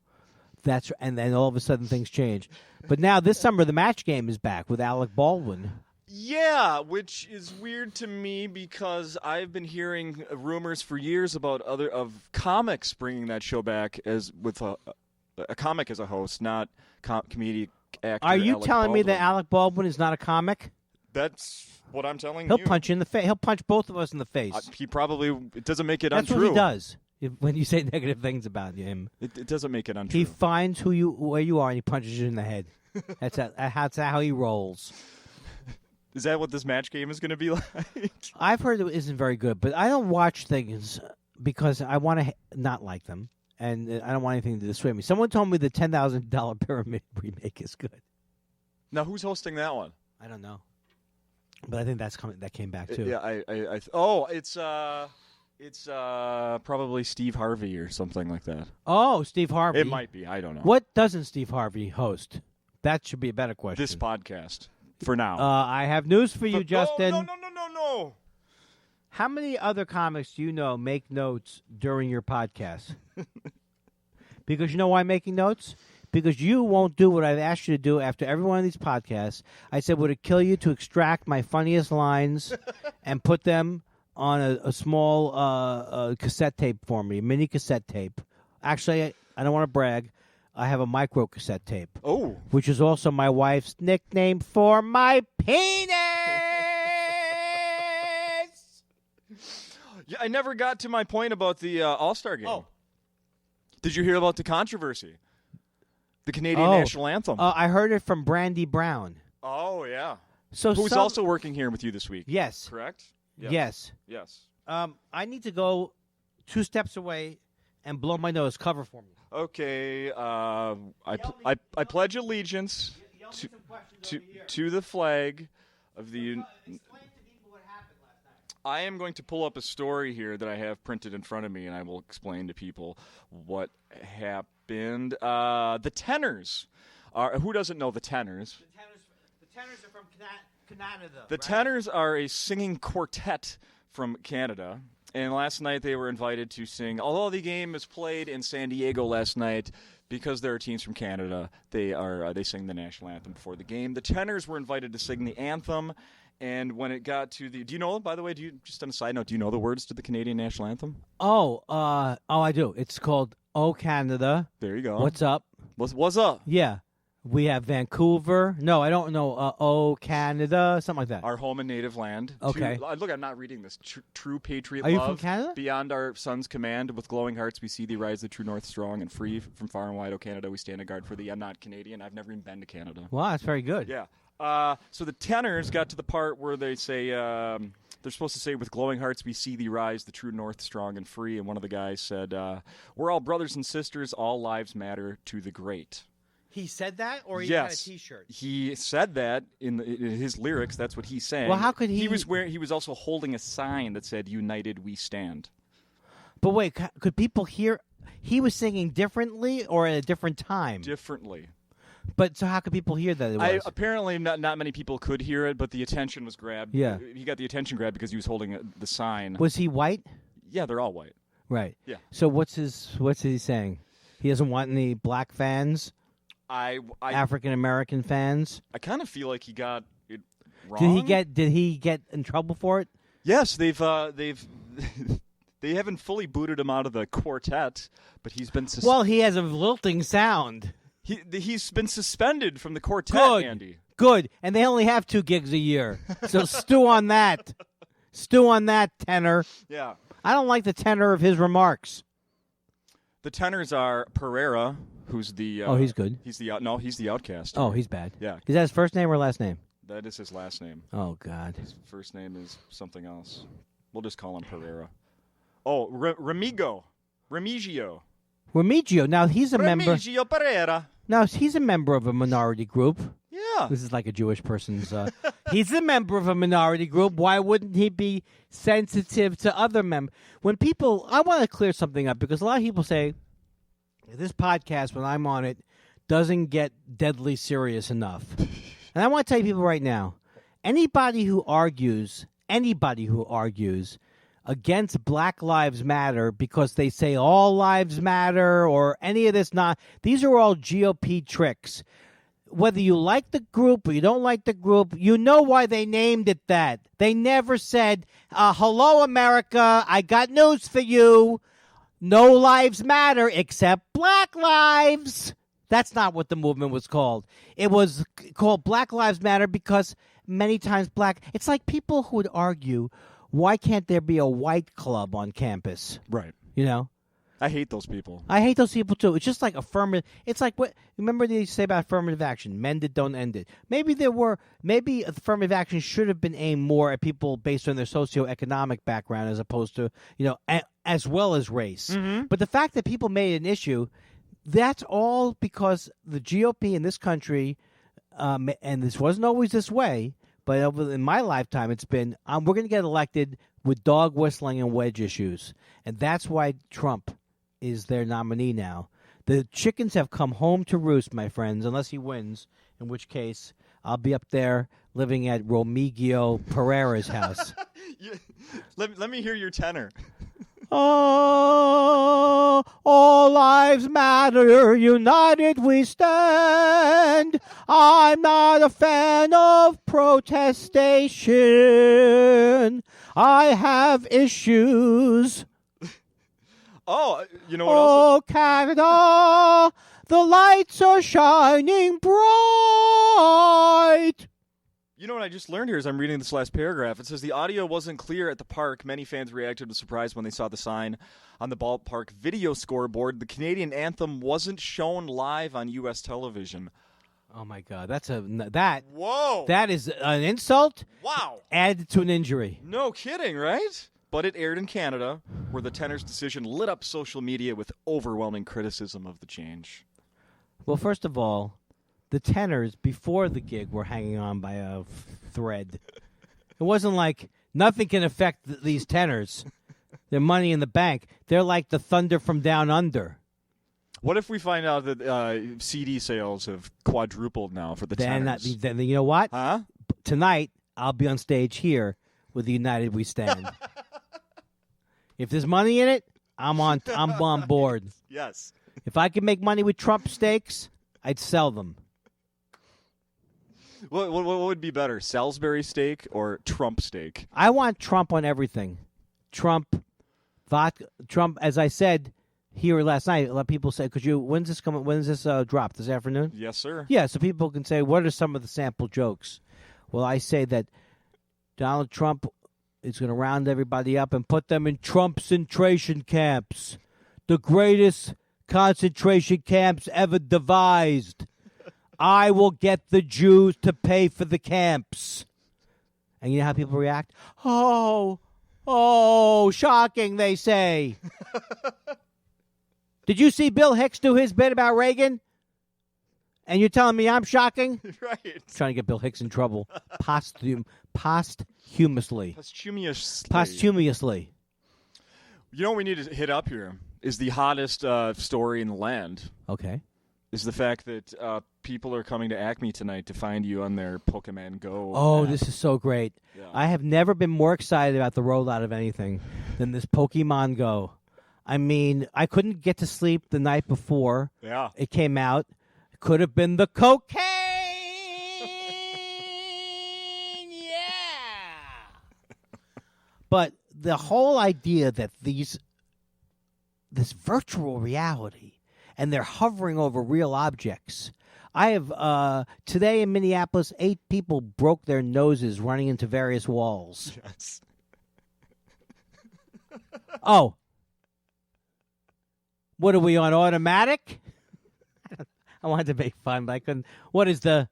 S1: And then all of a sudden things change. But now this summer the match game is back with Alec Baldwin.
S2: Yeah, which is weird to me because I've been hearing rumors for years about of comics bringing that show back as with a comic as a host, not comedic actor.
S1: Are you
S2: Alec
S1: telling me
S2: Baldwin.
S1: that Alec Baldwin is not a comic?
S2: That's what I'm telling
S1: He'll
S2: you.
S1: punch you in the face. He'll punch both of us in the face.
S2: It doesn't make it
S1: That's
S2: untrue.
S1: what he does when you say negative things about him.
S2: It doesn't make it untrue.
S1: He finds where you are and he punches you in the head. That's how he rolls.
S2: Is that what this match game is going to be like?
S1: I've heard it isn't very good, but I don't watch things because I want to not like them, and I don't want anything to dissuade me. Someone told me the $10,000 Pyramid remake is good.
S2: Now, who's hosting that one?
S1: I don't know, but I think that came back too.
S2: Yeah, it's probably Steve Harvey or something like that.
S1: Oh, Steve Harvey.
S2: It might be. I don't know.
S1: What doesn't Steve Harvey host? That should be a better question.
S2: This podcast. For now.
S1: I have news for you, Justin.
S2: No.
S1: How many other comics do you know make notes during your podcast? Because you know why I'm making notes? Because you won't do what I've asked you to do after every one of these podcasts. I said, would it kill you to extract my funniest lines and put them on a small cassette tape for me, a mini cassette tape? Actually, I don't want to brag. I have a micro cassette tape.
S2: Oh.
S1: Which is also my wife's nickname for my penis.
S2: Yeah, I never got to my point about the All-Star game.
S1: Oh.
S2: Did you hear about the controversy? The Canadian national anthem.
S1: I heard it from Brandy Brown.
S2: Oh, yeah.
S1: Who's
S2: also working here with you this week.
S1: Yes.
S2: Correct?
S1: Yes. I need to go 2 steps away and blow my nose. Cover for me.
S2: Okay, I pledge allegiance to the flag of the.
S1: Explain to people what happened last night.
S2: I am going to pull up a story here that I have printed in front of me, and I will explain to people what happened. The tenors are. Who doesn't know the tenors?
S1: The tenors are from Canada.
S2: The tenors are a singing quartet from Canada. And last night they were invited to sing. Although the game is played in San Diego last night, because there are teams from Canada, they sing the national anthem before the game. The tenors were invited to sing the anthem, and when it got to the, do you know? By the way, just on a side note, do you know the words to the Canadian national anthem?
S1: I do. It's called "Oh Canada."
S2: There you go.
S1: What's up?
S2: What's up?
S1: Yeah. We have Vancouver. No, I don't know. Canada, something like that.
S2: Our home and native land.
S1: Okay.
S2: Look, I'm not reading this. True patriot
S1: Are you
S2: love.
S1: from Canada?
S2: Beyond our son's command, with glowing hearts we see thee rise, the true north strong and free. From far and wide, O Canada, we stand a guard for thee. I'm not Canadian. I've never even been to Canada.
S1: Wow, that's very good.
S2: Yeah. So the tenors got to the part where they say they're supposed to say, "With glowing hearts we see thee rise, the true north strong and free." And one of the guys said, "We're all brothers and sisters. All lives matter to the great."
S1: He said that, or he
S2: Yes.
S1: had a T-shirt?
S2: He said that in his lyrics. That's what he sang.
S1: Well, how could he?
S2: He was also holding a sign that said, "United we stand."
S1: But wait, could people hear? He was singing differently or at a different time?
S2: Differently.
S1: But so how could people hear that it was?
S2: Apparently, not many people could hear it, but the attention was grabbed.
S1: Yeah.
S2: He got the attention grabbed because he was holding the sign.
S1: Was he white?
S2: Yeah, they're all white.
S1: Right.
S2: Yeah.
S1: So what's he saying? He doesn't want any black fans,
S2: I
S1: African American fans.
S2: kind of feel like he got it wrong.
S1: Did he get in trouble for it?
S2: Yes, they've they haven't fully booted him out of the quartet, but he's been
S1: Well, he has a lilting sound.
S2: He's been suspended from the quartet,
S1: Good.
S2: Andy.
S1: Good. And they only have 2 gigs a year. So stew on that. Stew on that, tenor.
S2: Yeah.
S1: I don't like the tenor of his remarks.
S2: The tenors are Pereira, who's the
S1: Oh, he's good.
S2: He's the outcast.
S1: Oh, he's bad.
S2: Yeah.
S1: Is that his first name or last name?
S2: That is his last name.
S1: Oh, God.
S2: His first name is something else. We'll just call him Pereira. Oh, Remigio.
S1: Remigio. Now, he's a member.
S2: Remigio Pereira.
S1: Now, he's a member of a minority group.
S2: Yeah.
S1: This is like a Jewish person's. He's a member of a minority group. Why wouldn't he be sensitive to other members? When people, I want to clear something up because a lot of people say this podcast, when I'm on it, doesn't get deadly serious enough. And I want to tell you people right now, anybody who argues against Black Lives Matter because they say all lives matter or any of this these are all GOP tricks. Whether you like the group or you don't like the group, you know why they named it that. They never said, hello, America, I got news for you. No lives matter except Black lives. That's not what the movement was called. It was called Black Lives Matter because many times it's like people who would argue, why can't there be a white club on campus?
S2: Right.
S1: You know?
S2: I hate those people.
S1: I hate those people too. It's just like affirmative. It's like what remember they say about affirmative action: mend it, don't end it. Maybe affirmative action should have been aimed more at people based on their socioeconomic background as opposed to as well as race.
S2: Mm-hmm.
S1: But the fact that people made an issue, that's all because the GOP in this country, and this wasn't always this way. But in my lifetime, it's been we're going to get elected with dog whistling and wedge issues, and that's why Trump is their nominee now. The chickens have come home to roost, my friends, unless he wins, in which case I'll be up there living at Remigio Pereira's house.
S2: Let me hear your tenor.
S1: Oh, all lives matter, united we stand. I'm not a fan of protestation. I have issues.
S2: Oh, you know what else?
S1: Oh, Canada, the lights are shining bright.
S2: You know what I just learned here as I'm reading this last paragraph? It says the audio wasn't clear at the park. Many fans reacted with surprise when they saw the sign on the ballpark video scoreboard. The Canadian anthem wasn't shown live on U.S. television.
S1: Oh my God,
S2: Whoa!
S1: That is an insult.
S2: Wow!
S1: Added to an injury.
S2: No kidding, right? But it aired in Canada, where the tenor's decision lit up social media with overwhelming criticism of the change.
S1: Well, first of all, the tenors before the gig were hanging on by a thread. It wasn't like nothing can affect these tenors. They're money in the bank. They're like the thunder from down under.
S2: What if we find out that CD sales have quadrupled now for the tenors?
S1: Then you know what?
S2: Huh?
S1: Tonight, I'll be on stage here with the United We Stand. If there's money in it, I'm on board.
S2: Yes.
S1: If I could make money with Trump steaks, I'd sell them.
S2: What would be better, Salisbury steak or Trump steak?
S1: I want Trump on everything. Trump, vodka, Trump, as I said, here last night. A lot of people say, "Could you? When's this coming? When's this drop this afternoon?"
S2: Yes, sir.
S1: Yeah, so people can say, "What are some of the sample jokes?" Well, I say that Donald Trump is going to round everybody up and put them in Trump concentration camps, the greatest concentration camps ever devised. I will get the Jews to pay for the camps. And you know how people react? Oh, shocking, they say. Did you see Bill Hicks do his bit about Reagan? And you're telling me I'm shocking?
S2: Right.
S1: Trying to get Bill Hicks in trouble posthumously.
S2: Posthumously. You know what we need to hit up here is the hottest story in the land.
S1: Okay.
S2: Is the fact that people are coming to Acme tonight to find you on their Pokemon Go
S1: Oh,
S2: app.
S1: this is so great.
S2: Yeah.
S1: I have never been more excited about the rollout of anything than this Pokemon Go. I mean, I couldn't get to sleep the night before it came out. It could have been the cocaine. Yeah. But the whole idea that this virtual reality and they're hovering over real objects. I have, today in Minneapolis, 8 people broke their noses running into various walls.
S2: Yes.
S1: Oh. What are we on, automatic? I wanted to make fun, but I couldn't. What is they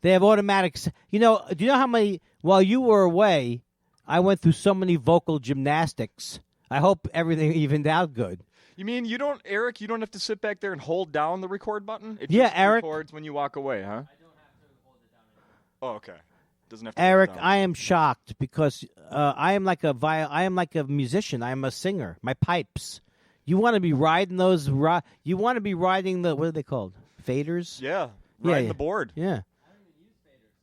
S1: have automatics. You know, do you know how many, while you were away, I went through so many vocal gymnastics. I hope everything evened out good.
S2: You mean Eric, you don't have to sit back there and hold down the record button? It
S1: Yeah,
S2: just
S1: Eric.
S2: records when you walk away, huh? I don't have to hold it down anymore. Oh, okay. Doesn't have to
S1: Eric,
S2: hold it down.
S1: I am shocked because I am like a musician. I am a singer. My pipes. You want to be riding those? You want to be riding the, what are they called? Faders?
S2: Yeah, riding the board.
S1: Yeah.
S2: I don't even use faders.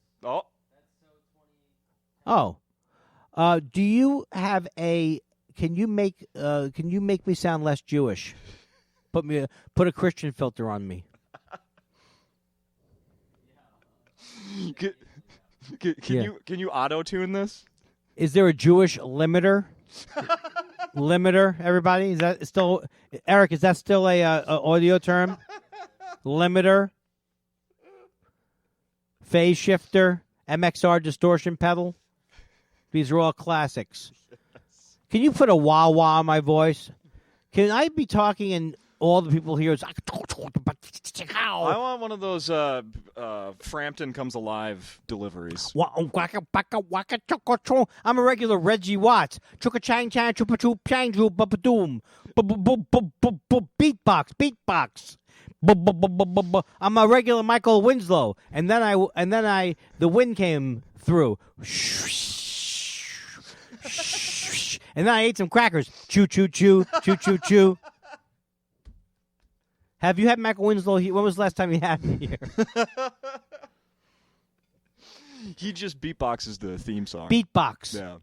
S1: Oh. Do you have a? Can you make me sound less Jewish? Put a Christian filter on me.
S2: Can you auto tune this?
S1: Is there a Jewish limiter? Limiter, everybody? Is that still Eric? Is that still a audio term? Limiter, phase shifter, MXR distortion pedal. These are all classics. Can you put a wah wah on my voice? Can I be talking and all the people here is?
S2: I want one of those Frampton Comes Alive deliveries.
S1: I'm a regular Reggie Watts. Chuka chang chang chupa chup chang chup babadoom. Beatbox. I'm a regular Michael Winslow. And then the wind came through. And then I ate some crackers. Chew, chew, chew, chew, chew, chew. Have you had Michael Winslow here? When was the last time you had him here?
S2: He just beatboxes the theme song.
S1: Beatbox.
S2: Yeah.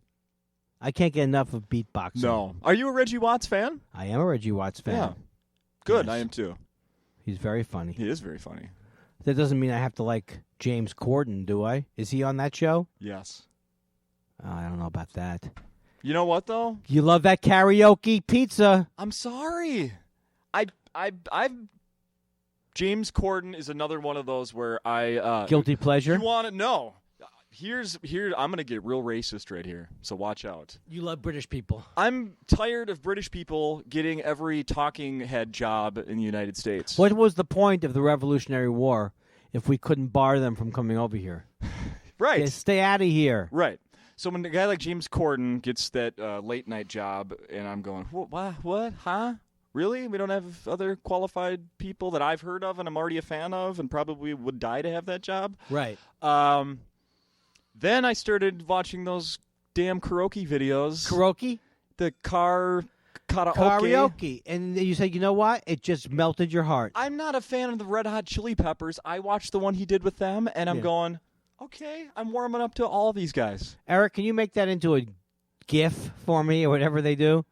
S1: I can't get enough of beatboxing.
S2: No. Are you a Reggie Watts fan?
S1: I am a Reggie Watts fan.
S2: Yeah. Good.
S1: Yes.
S2: I am too.
S1: He's very funny.
S2: He is very funny.
S1: That doesn't mean I have to like James Corden, do I? Is he on that show?
S2: Yes.
S1: I don't know about that.
S2: You know what though?
S1: You love that karaoke pizza.
S2: I'm sorry. I've James Corden is another one of those where I
S1: Guilty pleasure.
S2: You want to know? Here I'm gonna get real racist right here, so watch out.
S1: You love British people.
S2: I'm tired of British people getting every talking head job in the United States.
S1: What was the point of the Revolutionary War if we couldn't bar them from coming over here?
S2: Right.
S1: Yeah, stay out of here.
S2: Right. So when a guy like James Corden gets that late night job, and I'm going, what, huh? Really? We don't have other qualified people that I've heard of and I'm already a fan of and probably would die to have that job?
S1: Right.
S2: Then I started watching those damn karaoke videos.
S1: Karaoke?
S2: The karaoke.
S1: Karaoke. And you said, you know what? It just melted your heart.
S2: I'm not a fan of the Red Hot Chili Peppers. I watched the one he did with them, and I'm going, okay, I'm warming up to all these guys.
S1: Eric, can you make that into a GIF for me or whatever they do?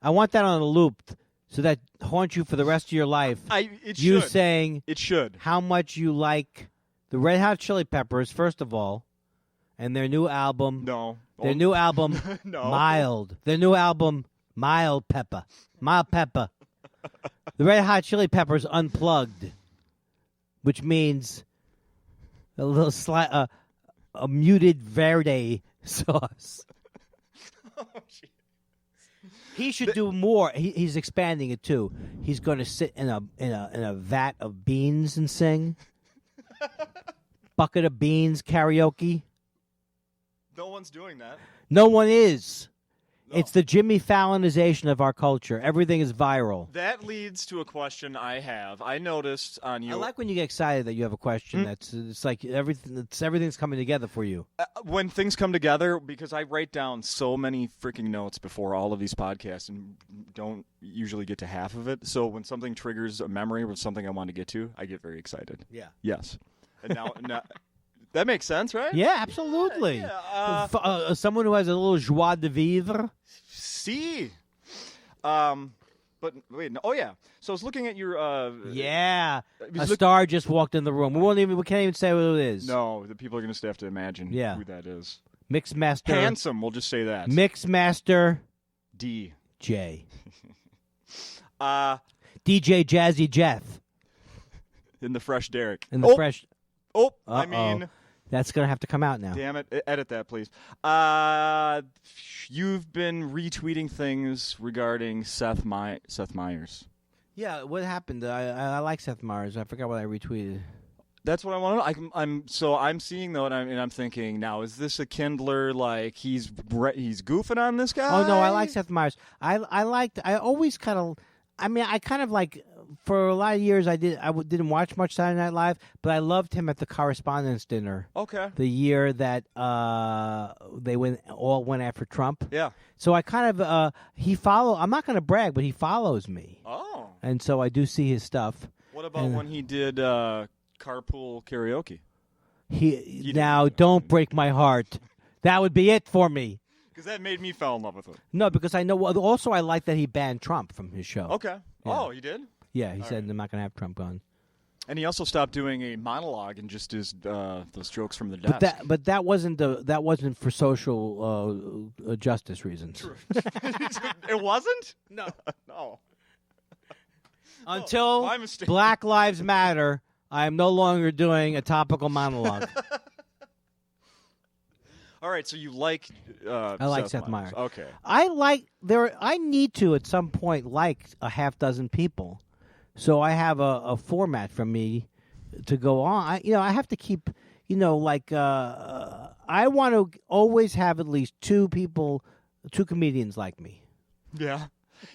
S1: I want that on a loop so that haunts you for the rest of your life. You saying
S2: it should
S1: how much you like the Red Hot Chili Peppers, first of all, and their new album.
S2: No.
S1: Their new album,
S2: no.
S1: Mild. Their new album, Mild Pepper. Mild Pepper. The Red Hot Chili Peppers unplugged, which means a little a muted verde sauce. He should do more. He's expanding it too. He's going to sit in a vat of beans and sing. Bucket of beans karaoke.
S2: No one's doing that.
S1: No one is.
S2: No.
S1: It's the Jimmy Fallonization of our culture. Everything is viral.
S2: That leads to a question I have. I noticed on you.
S1: I like when you get excited that you have a question. It's like everything's coming together for you.
S2: When things come together, because I write down so many freaking notes before all of these podcasts and don't usually get to half of it. So when something triggers a memory or something I want to get to, I get very excited.
S1: Yeah.
S2: Yes. And now that makes sense, right?
S1: Yeah, absolutely.
S2: Yeah,
S1: someone who has a little joie de vivre.
S2: See. But wait, no, oh yeah. So I was looking at your.
S1: Yeah, a star just walked in the room. We can't even say who it is.
S2: No, the people are going to have to imagine who that is.
S1: Mixmaster.
S2: Handsome, we'll just say that.
S1: Mixmaster.
S2: D.
S1: J.
S2: DJ
S1: Jazzy Jeff.
S2: In the fresh Derek.
S1: Fresh.
S2: Oh,
S1: Uh-oh.
S2: I mean.
S1: That's going to have to come out now.
S2: Damn it. Edit that, please. You've been retweeting things regarding Seth Meyers.
S1: Yeah, what happened? I like Seth Meyers. I forgot what I retweeted.
S2: That's what I want to know. I'm seeing though, and I'm thinking now, is this a Kindler? Like he's goofing on this guy?
S1: Oh no, I like Seth Meyers. I always kind of. I mean, I kind of like. For a lot of years, didn't watch much Saturday Night Live, but I loved him at the Correspondents' Dinner.
S2: Okay.
S1: The year that they all went after Trump.
S2: Yeah.
S1: So I kind of I'm not going to brag, but he follows me.
S2: Oh.
S1: And so I do see his stuff.
S2: What about when he did carpool karaoke?
S1: Don't break my heart. That would be it for me.
S2: Because that made me fall in love with him.
S1: No, because I know. Also, I like that he banned Trump from his show.
S2: Okay.
S1: Yeah.
S2: Oh, he did?
S1: Yeah, he said, I'm not going to have Trump on.
S2: And he also stopped doing a monologue and just does those jokes from the desk.
S1: But that wasn't for social justice reasons.
S2: It wasn't?
S1: No.
S2: No.
S1: Until
S2: my mistake.
S1: Black Lives Matter, I am no longer doing a topical monologue.
S2: All right, so you like
S1: I like Seth Meyers.
S2: Okay.
S1: I need to at some point like a half dozen people. So I have a format for me to go on. I have to keep, I want to always have at least two comedians like me.
S2: Yeah.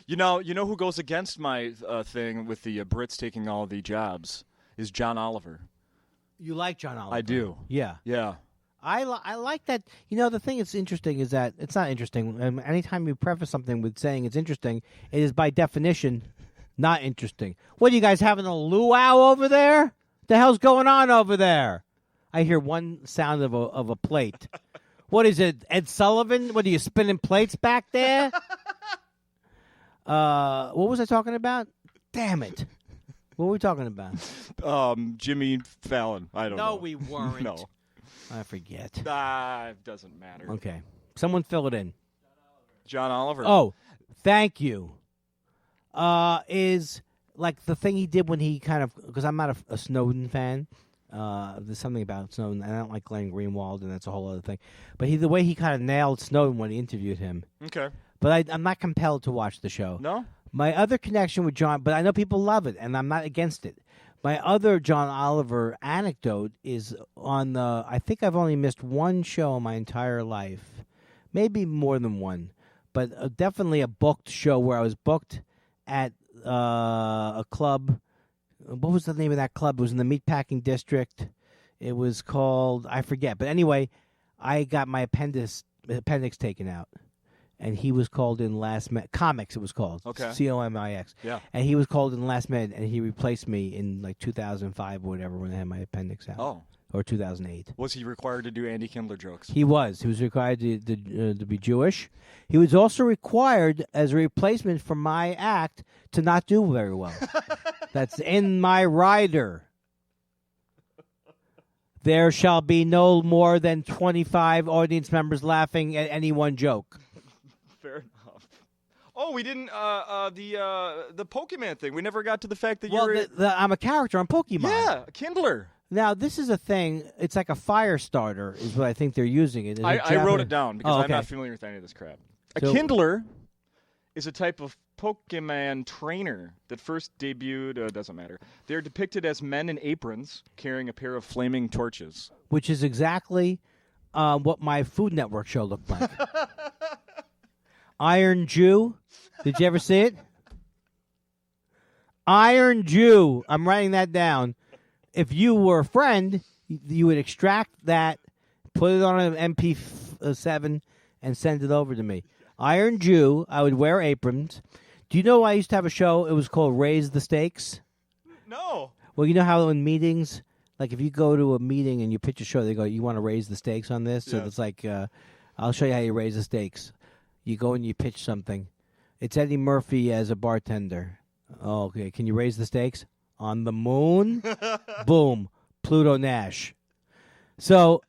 S2: You know who goes against my thing with the Brits taking all the jobs is John Oliver.
S1: You like John Oliver?
S2: I do.
S1: Yeah.
S2: Yeah.
S1: I like that. The thing that's interesting is that it's not interesting. Anytime you preface something with saying it's interesting, it is by definition not interesting. What are you guys having a luau over there? The hell's going on over there? I hear one sound of a plate. What is it, Ed Sullivan? What are you spinning plates back there? What was I talking about? Damn it! What were we talking about?
S2: Jimmy Fallon. I don't know.
S1: No, we weren't.
S2: No.
S1: I forget.
S2: It doesn't matter.
S1: Okay. Someone fill it in.
S2: John Oliver.
S1: Oh, thank you. Is like the thing he did when he kind of, because I'm not a Snowden fan. There's something about Snowden, and I don't like Glenn Greenwald, and that's a whole other thing. But the way he kind of nailed Snowden when he interviewed him.
S2: Okay.
S1: But I'm not compelled to watch the show.
S2: No?
S1: My other connection with John, but I know people love it, and I'm not against it. My other John Oliver anecdote is on I think I've only missed one show in my entire life. Maybe more than one. But definitely a booked show where I was booked at a club. What was the name of that club? It was in the Meatpacking District. It was called, I forget. But anyway, I got my appendix taken out. And he was called in last minute. Comics, it was called.
S2: Okay.
S1: COMIX.
S2: Yeah.
S1: And he was called in last minute, and he replaced me in like 2005 or whatever when I had my appendix out.
S2: Oh.
S1: Or 2008.
S2: Was he required to do Andy Kindler jokes?
S1: He was. He was required to be Jewish. He was also required, as a replacement for my act, to not do very well. That's in my rider. There shall be no more than 25 audience members laughing at any one joke.
S2: Fair enough. Oh, we didn't. The Pokemon thing. We never got to the fact that
S1: Well,
S2: you're.
S1: I'm a character on Pokemon.
S2: Yeah, a Kindler.
S1: Now, this is a thing. It's like a fire starter is what I think they're using it.
S2: I wrote it down because I'm not familiar with any of this crap. A Kindler is a type of Pokemon trainer that first debuted. Doesn't matter. They're depicted as men in aprons carrying a pair of flaming torches.
S1: Which is exactly what my Food Network show looked like. Iron Jew. Did you ever see it? Iron Jew. I'm writing that down. If you were a friend, you would extract that, put it on an MP7, and send it over to me. Iron Jew. I would wear aprons. Do you know I used to have a show? It was called Raise the Stakes.
S2: No.
S1: Well, you know how in meetings, like if you go to a meeting and you pitch a show, they go, "You want to raise the stakes on this?" So it's like, "I'll show you how you raise the stakes." You go and you pitch something. It's Eddie Murphy as a bartender. Oh, okay. Can you raise the stakes? On the moon? Boom. Pluto Nash. So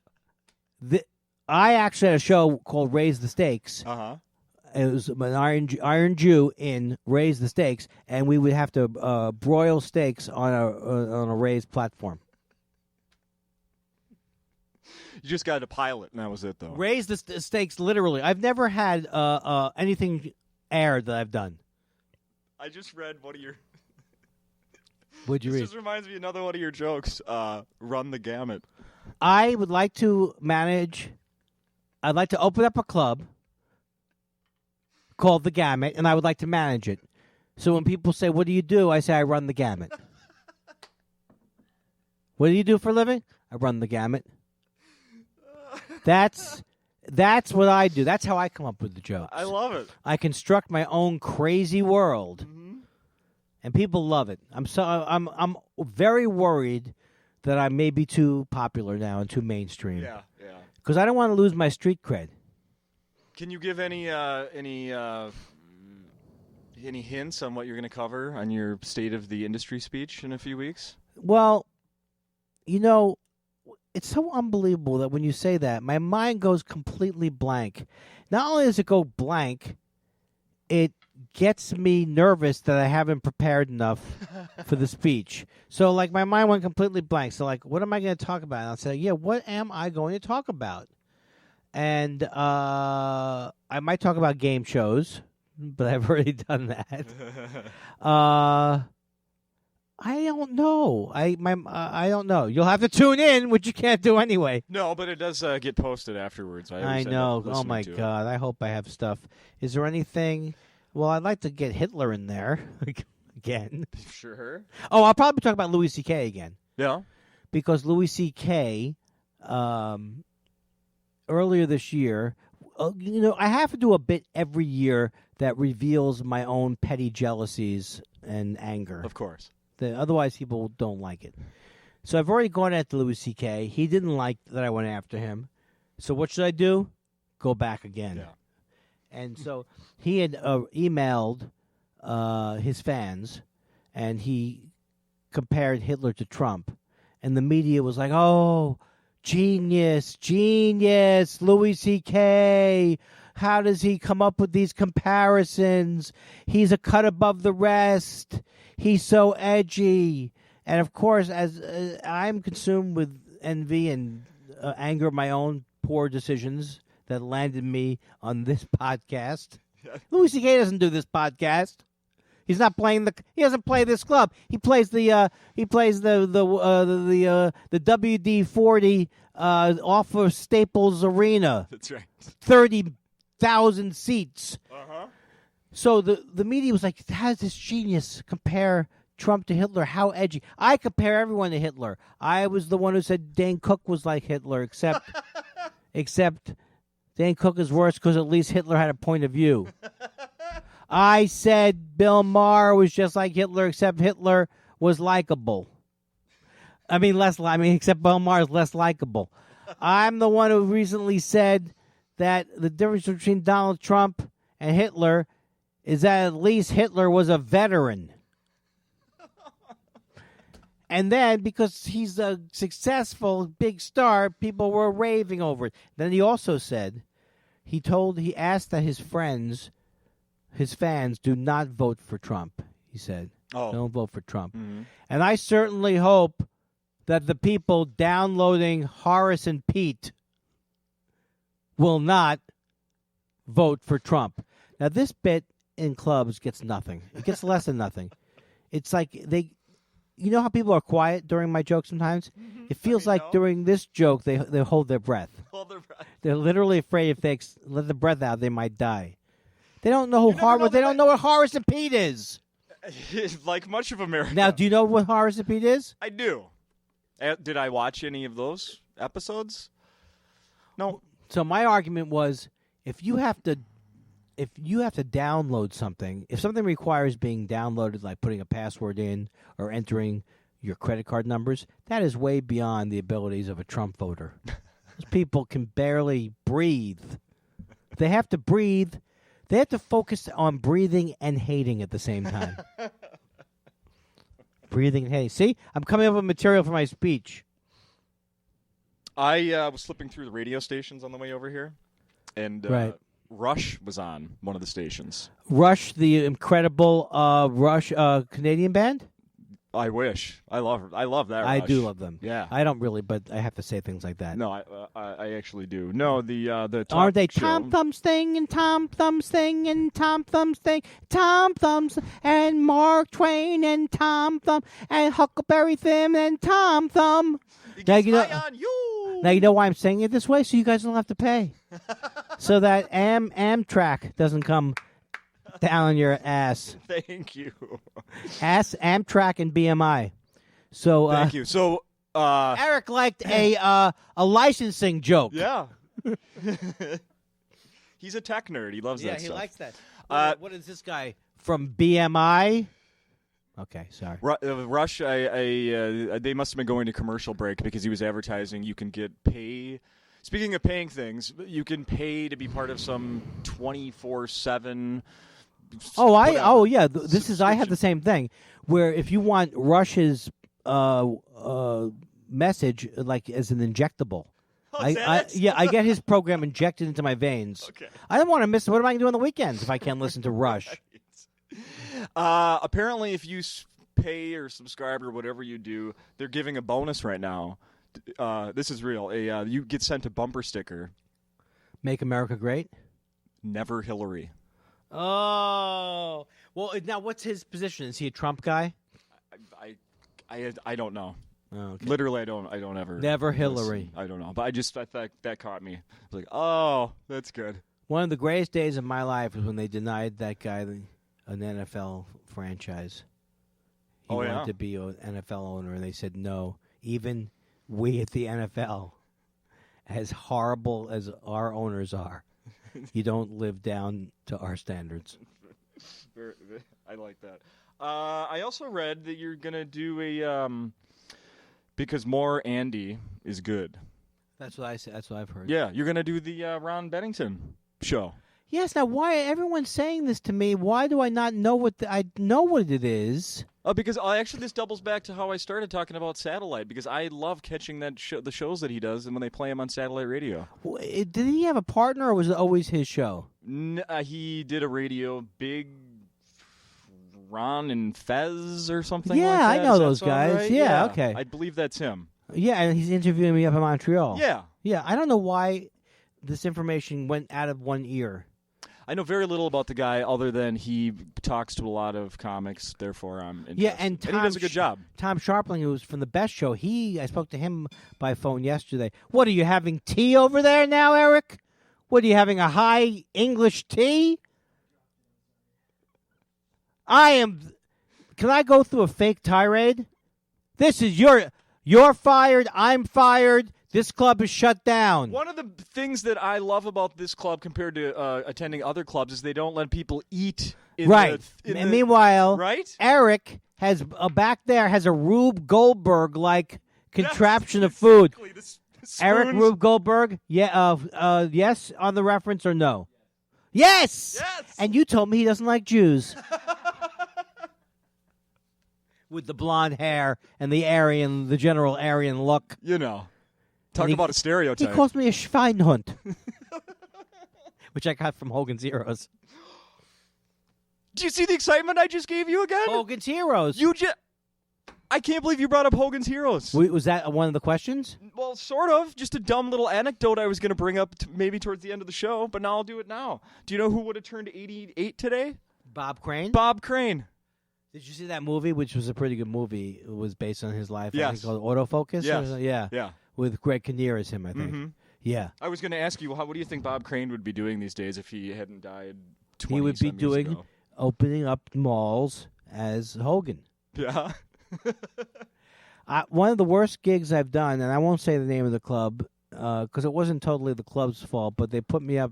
S1: I actually had a show called Raise the Stakes.
S2: Uh-huh.
S1: It was an Iron Jew in Raise the Stakes, and we would have to broil steaks on a raised platform.
S2: You just got a pilot, and that was it, though.
S1: Raise the stakes, literally. I've never had anything aired that I've done.
S2: I just read one of your...
S1: What'd you read?
S2: This just reminds me of another one of your jokes. Run the gamut.
S1: I would like to manage... I'd like to open up a club called The Gamut, and I would like to manage it. So when people say, "What do you do?" I say, "I run the gamut." What do you do for a living? I run the gamut. That's what I do. That's how I come up with the jokes.
S2: I love it.
S1: I construct my own crazy world, and people love it. I'm very worried that I may be too popular now and too mainstream.
S2: Yeah.
S1: Because I don't want to lose my street cred.
S2: Can you give any hints on what you're going to cover on your State of the Industry speech in a few weeks?
S1: Well, you know, it's so unbelievable that when you say that, my mind goes completely blank. Not only does it go blank, it gets me nervous that I haven't prepared enough for the speech. So, like, my mind went completely blank. So, like, what am I going to talk about? And I'll say, yeah, what am I going to talk about? And I might talk about game shows, but I've already done that. I don't know. I don't know. You'll have to tune in, which you can't do anyway.
S2: No, but it does get posted afterwards.
S1: I know. Oh, my God. I hope I have stuff. Is there anything? Well, I'd like to get Hitler in there again.
S2: Sure.
S1: Oh, I'll probably talk about Louis C.K. again.
S2: Yeah.
S1: Because Louis C.K., earlier this year, I have to do a bit every year that reveals my own petty jealousies and anger.
S2: Of course.
S1: Otherwise, people don't like it. So I've already gone after Louis C.K. He didn't like that I went after him. So what should I do? Go back again.
S2: Yeah.
S1: And so he had emailed his fans, and he compared Hitler to Trump. And the media was like, "Oh, genius, Louis C.K., how does he come up with these comparisons? He's a cut above the rest. He's so edgy." And, of course, as I'm consumed with envy and anger at my own poor decisions that landed me on this podcast. Louis C.K. doesn't do this podcast. He's not playing he doesn't play this club. He plays the WD-40 off of Staples Arena.
S2: That's right.
S1: 30,000 seats.
S2: Uh-huh.
S1: So the media was like, "How does this genius compare Trump to Hitler? How edgy?" I compare everyone to Hitler. I was the one who said Dane Cook was like Hitler, except Dane Cook is worse because at least Hitler had a point of view. I said Bill Maher was just like Hitler, except Hitler was likable. Except Bill Maher is less likable. I'm the one who recently said that the difference between Donald Trump and Hitler is that at least Hitler was a veteran. And then, because he's a successful big star, people were raving over it. Then he also said, he asked that his friends his fans do not vote for Trump, he said.
S2: Oh.
S1: Don't vote for Trump.
S2: Mm-hmm.
S1: And I certainly hope that the people downloading Horace and Pete will not vote for Trump. Now, this bit in clubs gets nothing. It gets less than nothing. It's like you know how people are quiet during my jokes sometimes? It feels like during this joke they hold their breath.
S2: Hold their breath.
S1: They're literally afraid if they let the breath out, they might die. They don't know They don't know what Horace and Pete is.
S2: Like much of America.
S1: Now, do you know what Horace and Pete is?
S2: I do. Did I watch any of those episodes? No.
S1: So my argument was, if you have to download something, if something requires being downloaded, like putting a password in or entering your credit card numbers, that is way beyond the abilities of a Trump voter. Those people can barely breathe. They have to breathe. They have to focus on breathing and hating at the same time. Breathing and hating. See, I'm coming up with material for my speech.
S2: I was flipping through the radio stations on the way over here, and
S1: Right.
S2: Rush was on one of the stations.
S1: Rush, the incredible Canadian band?
S2: I wish. I love that.
S1: I
S2: Rush.
S1: do love them.
S2: Yeah.
S1: I don't really, but I have to say things like that.
S2: No, I actually do. No, the talk
S1: Aren't they
S2: show.
S1: Tom Thumbs thing and Tom Thumbs thing and Tom Thumbs thing, Tom Thumbs and Mark Twain and Tom Thumb and Huckleberry Finn and Tom Thumb. Now you know.
S2: On you.
S1: Now you know why I'm saying it this way, so you guys don't have to pay, so that Amtrak doesn't come down your ass.
S2: Thank you.
S1: Ass, Amtrak, and BMI. So
S2: Thank you. So
S1: Eric liked a licensing joke.
S2: yeah. He's a tech nerd. He loves that stuff.
S1: Yeah, he likes that. What is this guy from BMI? Okay, sorry.
S2: Rush, they must have been going to commercial break because he was advertising you can get pay. Speaking of paying things, you can pay to be part of some 24/7.
S1: Yeah. This is. I have the same thing. Where if you want Rush's message, like as an injectable, I get his program injected into my veins.
S2: Okay.
S1: I don't want to miss it. What am I going to do on the weekends if I can't listen to Rush?
S2: Apparently, if you pay or subscribe or whatever you do, they're giving a bonus right now. This is real. You get sent a bumper sticker.
S1: Make America Great?
S2: Never Hillary.
S1: Oh. Well, now what's his position? Is he a Trump guy?
S2: I don't know.
S1: Oh, okay.
S2: Literally, I don't ever.
S1: Never Hillary.
S2: I don't know. But I thought that caught me. I was like, oh, that's good.
S1: One of the greatest days of my life was when they denied that guy an NFL franchise. He wanted to be an NFL owner, and they said no. Even we at the NFL, as horrible as our owners are, you don't live down to our standards.
S2: I like that. I also read that you're going to do a because more Andy is good.
S1: That's what I said. That's what I've heard.
S2: Yeah, you're going to do the Ron Bennington show.
S1: Yes. Now, why everyone's saying this to me? Why do I not know what I know what it is?
S2: Because actually this doubles back to how I started talking about satellite, because I love catching the shows that he does and when they play him on satellite radio.
S1: Did he have a partner, or was it always his show?
S2: He did a radio, Big Ron and Fez or something like
S1: Yeah,
S2: that.
S1: I know
S2: Does that
S1: those
S2: sound
S1: guys.
S2: right?
S1: Yeah, okay.
S2: I believe that's him.
S1: Yeah, and he's interviewing me up in Montreal.
S2: Yeah.
S1: Yeah, I don't know why this information went out of one ear.
S2: I know very little about the guy other than he talks to a lot of comics, therefore I'm interested.
S1: Yeah, and
S2: he does a good job.
S1: Tom Sharpling, who was from The Best Show, I spoke to him by phone yesterday. What, are you having tea over there now, Eric? What, are you having a high English tea? Can I go through a fake tirade? This is you're fired, I'm fired. This club is shut down.
S2: One of the things that I love about this club compared to attending other clubs is they don't let people eat.
S1: Meanwhile,
S2: right?
S1: Eric has back there has a Rube Goldberg like contraption of food.
S2: Exactly.
S1: Eric Rube Goldberg, yes on the reference or no? Yes.
S2: Yes.
S1: And you told me he doesn't like Jews. With the blonde hair and the general Aryan look.
S2: You know. Talk about a stereotype.
S1: He calls me a Schweinhund, which I got from Hogan's Heroes.
S2: Do you see the excitement I just gave you again?
S1: Hogan's Heroes.
S2: I can't believe you brought up Hogan's Heroes.
S1: Was that one of the questions?
S2: Well, sort of. Just a dumb little anecdote I was going to bring up maybe towards the end of the show, but now I'll do it now. Do you know who would have turned 88 today?
S1: Bob Crane?
S2: Bob Crane.
S1: Did you see that movie, which was a pretty good movie? It was based on his life.
S2: Yes.
S1: I think called Autofocus?
S2: Yes.
S1: Yeah. With Greg Kinnear as him, I think.
S2: Mm-hmm.
S1: Yeah.
S2: I was going to ask you, what do you think Bob Crane would be doing these days if he hadn't died 20
S1: He would be
S2: some years
S1: doing
S2: ago?
S1: opening up malls as Hogan.
S2: Yeah.
S1: One of the worst gigs I've done, and I won't say the name of the club because it wasn't totally the club's fault, but they put me up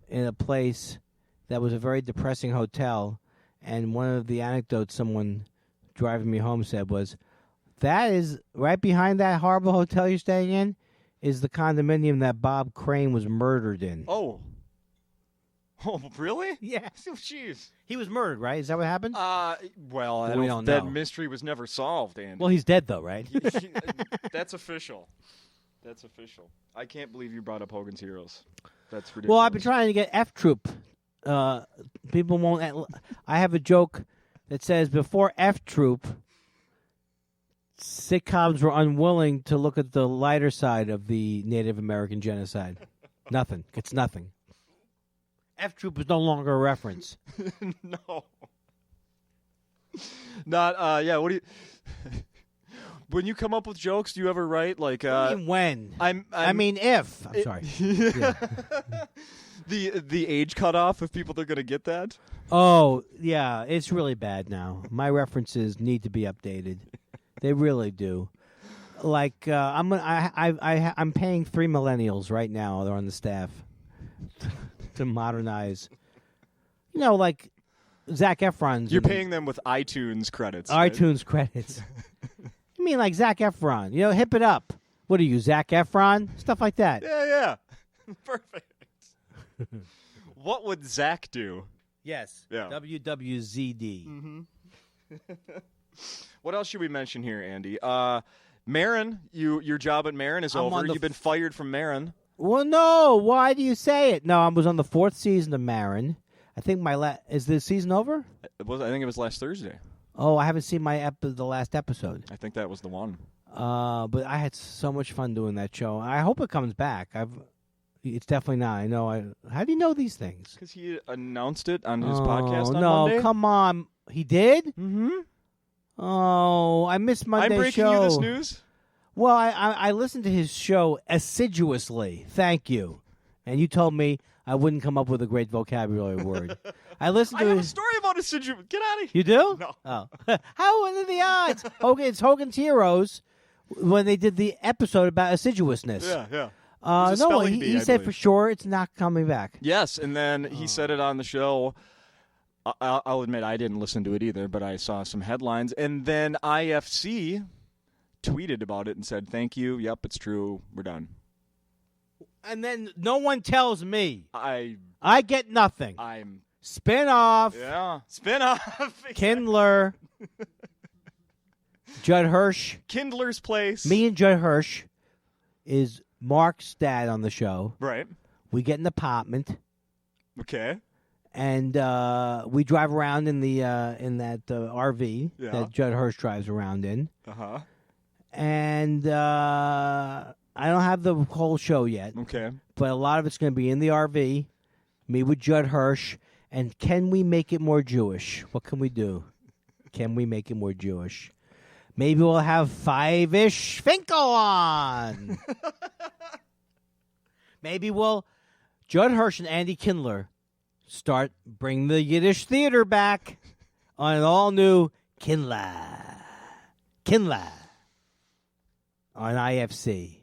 S1: in a place that was a very depressing hotel, and one of the anecdotes someone driving me home said was, that is, right behind that horrible hotel you're staying in, is the condominium that Bob Crane was murdered in.
S2: Oh, really?
S1: Yeah.
S2: Jeez.
S1: He was murdered, right? Is that what happened?
S2: Well,
S1: We don't
S2: that
S1: know.
S2: mystery was never solved, Andy.
S1: Well, he's dead, though, right?
S2: That's official. That's official. I can't believe you brought up Hogan's Heroes. That's ridiculous.
S1: Well, I've been trying to get F Troop. People won't. I have a joke that says before F Troop, sitcoms were unwilling to look at the lighter side of the Native American genocide. Nothing. It's nothing. F Troop is no longer a reference.
S2: No. Not. Yeah. What do you? When you come up with jokes, do you ever write like?
S1: I mean when? I mean if. I'm sorry. Yeah.
S2: The age cutoff of people that are going to get that.
S1: Oh yeah, it's really bad now. My references need to be updated. They really do. Like I'm paying 3 millennials right now. They're on the staff to modernize. You know, like Zac Efron's.
S2: You're paying them with iTunes credits.
S1: iTunes credits. You mean like Zac Efron? You know, hip it up. What are you, Zac Efron? Stuff like that.
S2: Yeah. Perfect. What would Zach do?
S1: Yes.
S2: Yeah.
S1: WWZD.
S2: Mm-hmm. What else should we mention here, Andy? Marin, your job at Marin is over. You've been fired from Marin.
S1: Well, no. Why do you say it? No, I was on the 4th season of Marin. I think is the season over?
S2: I think it was last Thursday.
S1: Oh, I haven't seen the last episode.
S2: I think that was the one.
S1: But I had so much fun doing that show. I hope it comes back. It's definitely not. I know. How do you know these things?
S2: Because he announced it on his podcast on
S1: no,
S2: Monday.
S1: Come on. He did?
S2: Mm-hmm.
S1: Oh, I missed Monday's show.
S2: I'm breaking you this news?
S1: Well, I listened to his show assiduously. Thank you. And you told me I wouldn't come up with a great vocabulary word. I listened to
S2: I have a story about assiduous. Get out of here.
S1: You do?
S2: No.
S1: Oh. How are the odds? It's Hogan's Heroes when they did the episode about assiduousness.
S2: Yeah.
S1: No, he said for sure it's not coming back.
S2: Yes, and then he said it on the show. I'll admit I didn't listen to it either, but I saw some headlines. And then IFC tweeted about it and said, thank you. Yep, it's true. We're done.
S1: And then no one tells me.
S2: I
S1: get nothing.
S2: I'm
S1: spin-off.
S2: Yeah, spin-off.
S1: Kindler. Judd Hirsch.
S2: Kindler's Place.
S1: Me and Judd Hirsch is Mark's dad on the show.
S2: Right.
S1: We get an apartment.
S2: Okay.
S1: And we drive around in that RV that Judd Hirsch drives around in.
S2: Uh-huh.
S1: And I don't have the whole show yet.
S2: Okay.
S1: But a lot of it's going to be in the RV, me with Judd Hirsch. And can we make it more Jewish? What can we do? Can we make it more Jewish? Maybe we'll have 5-ish Finkel on. Maybe Judd Hirsch and Andy Kindler bring the Yiddish theater back on an all-new Kindler on IFC.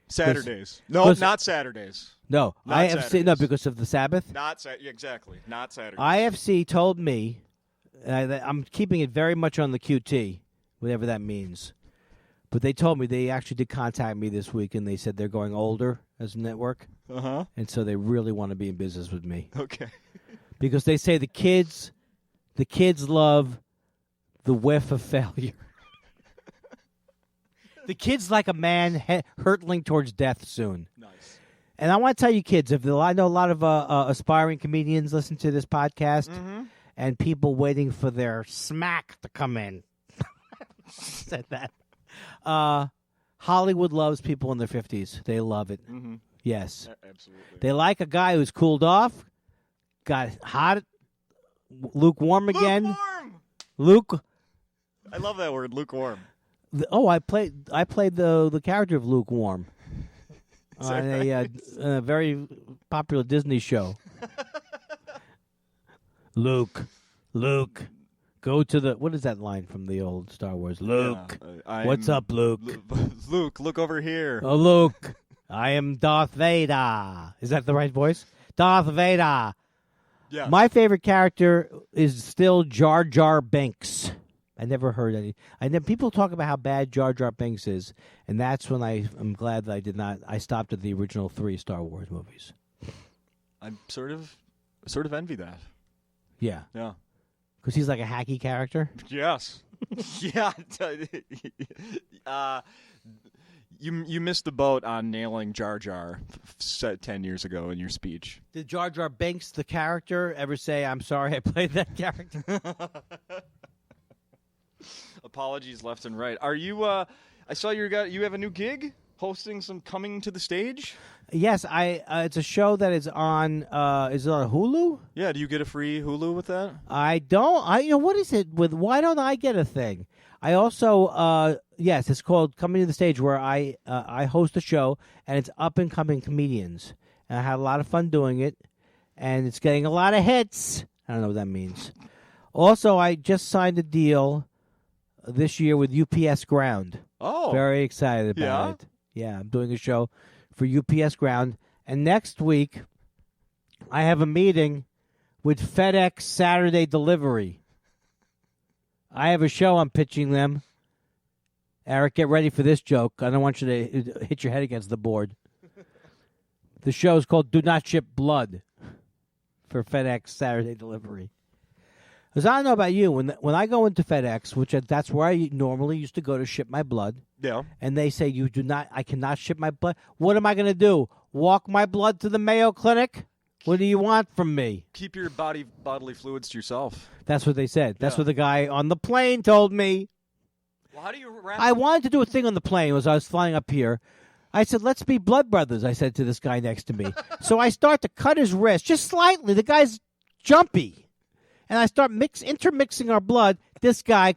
S2: Saturdays. No, not Saturdays.
S1: No,
S2: not
S1: IFC.
S2: Saturdays.
S1: No, because of the Sabbath.
S2: Exactly. Not Saturdays.
S1: IFC told me, that I'm keeping it very much on the QT, whatever that means. But they told me they actually did contact me this week, and they said they're going older as a network.
S2: Uh-huh.
S1: And so they really want to be in business with me.
S2: Okay.
S1: Because they say the kids love the whiff of failure. The kids like a man hurtling towards death soon.
S2: Nice.
S1: And I want to tell you kids, I know a lot of aspiring comedians listen to this podcast, and people waiting for their smack to come in. Said that. Hollywood loves people in their 50s. They love it.
S2: Mm-hmm.
S1: Yes.
S2: Absolutely.
S1: They like a guy who's cooled off, got hot, lukewarm again.
S2: Lukewarm! I love that word, lukewarm.
S1: I played the character of Lukewarm on a very popular Disney show. Luke, go to the... What is that line from the old Star Wars? Luke, what's up, Luke?
S2: Luke, look over here.
S1: Oh, Luke, I am Darth Vader. Is that the right voice? Darth Vader.
S2: Yeah.
S1: My favorite character is still Jar Jar Binks. I never heard any. People talk about how bad Jar Jar Binks is, and that's when I'm glad that I did not. I stopped at the original 3 Star Wars movies.
S2: I sort of envy that.
S1: Yeah.
S2: Yeah.
S1: Because he's like a hacky character.
S2: Yes. Yeah. You missed the boat on nailing Jar Jar 10 years ago in your speech.
S1: Did Jar Jar Binks, the character, ever say, "I'm sorry I played that character"?
S2: Apologies left and right. Are you? I saw you have a new gig hosting some Coming to the Stage.
S1: Yes, it's a show that is on. Is it on Hulu?
S2: Yeah. Do you get a free Hulu with that?
S1: I don't. What is it with? Why don't I get a thing? I also. Yes, it's called Coming to the Stage, where I host a show, and it's up and coming comedians, and I had a lot of fun doing it, and it's getting a lot of hits. I don't know what that means. Also, I just signed a deal this year with UPS Ground.
S2: Oh.
S1: Very excited about it. Yeah, I'm doing a show for UPS Ground. And next week, I have a meeting with FedEx Saturday Delivery. I have a show I'm pitching them. Eric, get ready for this joke. I don't want you to hit your head against the board. The show is called Do Not Ship Blood for FedEx Saturday Delivery. Because I don't know about you, when I go into FedEx, that's where I normally used to go to ship my blood.
S2: Yeah.
S1: And they say I cannot ship my blood. What am I going to do? Walk my blood to the Mayo Clinic? What do you want from me?
S2: Keep your bodily fluids to yourself.
S1: That's what they said. That's what the guy on the plane told me.
S2: Well, how do you
S1: I wanted to do a thing on the plane as I was flying up here. I said, let's be blood brothers, I said to this guy next to me. So I start to cut his wrist just slightly. The guy's jumpy. And I start intermixing our blood. This guy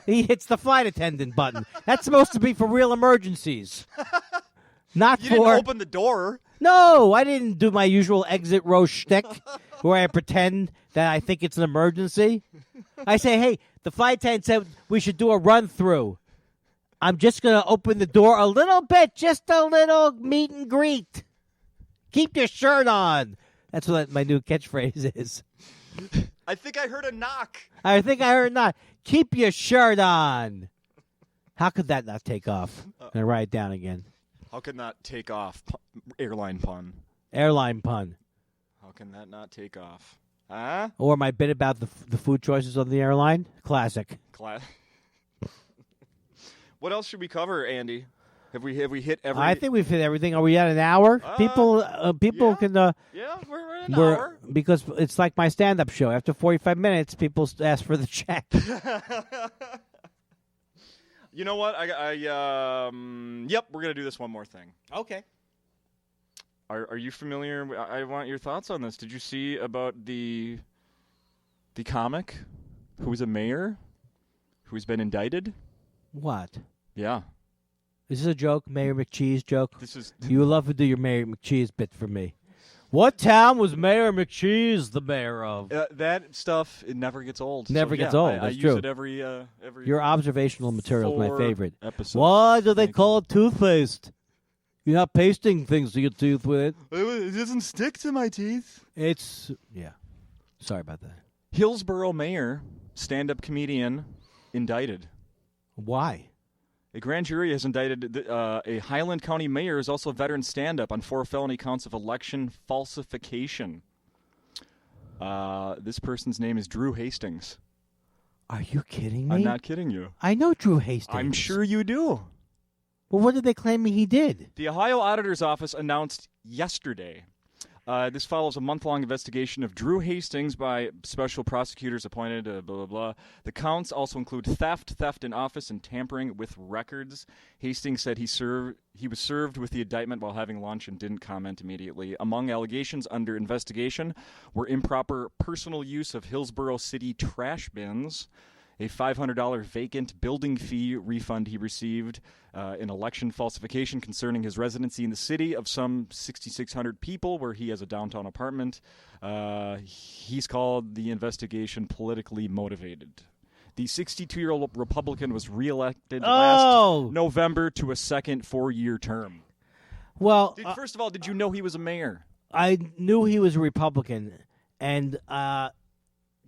S1: he hits the flight attendant button. That's supposed to be for real emergencies. Not
S2: you
S1: for...
S2: didn't open the door.
S1: No, I didn't do my usual exit row shtick where I pretend that I think it's an emergency. I say, hey, the flight attendant said we should do a run-through. I'm just going to open the door a little bit, just a little meet and greet. Keep your shirt on. That's what my new catchphrase is.
S2: I think I heard a knock.
S1: I think I heard not. Keep your shirt on. How could that not take off? I'm going to write it down again.
S2: How can that take off? Airline pun.
S1: Airline pun.
S2: How can that not take off? Huh?
S1: Or my bit about the food choices on the airline. Classic.
S2: What else should we cover, Andy? Have we hit every...
S1: I think we've hit everything. Are we at an hour? People can...
S2: yeah, we're at an hour.
S1: Because it's like my stand-up show. After 45 minutes, people ask for the check.
S2: You know what? Yep, we're going to do this one more thing.
S1: Okay.
S2: Are you familiar? I want your thoughts on this. Did you see about the comic who was a mayor who's been indicted?
S1: What?
S2: Yeah.
S1: Is this a joke? Mayor McCheese joke?
S2: This is.
S1: You would love to do your Mayor McCheese bit for me. What town was Mayor McCheese the mayor of?
S2: That stuff, it never gets old.
S1: Never gets old.
S2: I
S1: That's true.
S2: use it every.
S1: Your observational material is my favorite.
S2: Episodes.
S1: Why do they call it toothpaste? You're not pasting things to your tooth with it.
S2: It doesn't stick to my teeth.
S1: Yeah. Sorry about that.
S2: Hillsborough mayor, stand-up comedian, indicted.
S1: Why?
S2: A grand jury has indicted a Highland County mayor who's also a veteran stand-up on 4 felony counts of election falsification. This person's name is Drew Hastings.
S1: Are you kidding me?
S2: I'm not kidding you.
S1: I know Drew Hastings.
S2: I'm sure you do.
S1: Well, what did they claim he did?
S2: The Ohio Auditor's Office announced yesterday This follows a month-long investigation of Drew Hastings by special prosecutors appointed, blah, blah, blah. The counts also include theft in office, and tampering with records. Hastings said he was served with the indictment while having lunch and didn't comment immediately. Among allegations under investigation were improper personal use of Hillsborough City trash bins, a $500 vacant building fee refund he received, an election falsification concerning his residency in the city of some 6,600 people where he has a downtown apartment. He's called the investigation politically motivated. The 62-year-old Republican was reelected last November to a second 4-year term.
S1: Well,
S2: first of all, did you know he was a mayor?
S1: I knew he was a Republican, and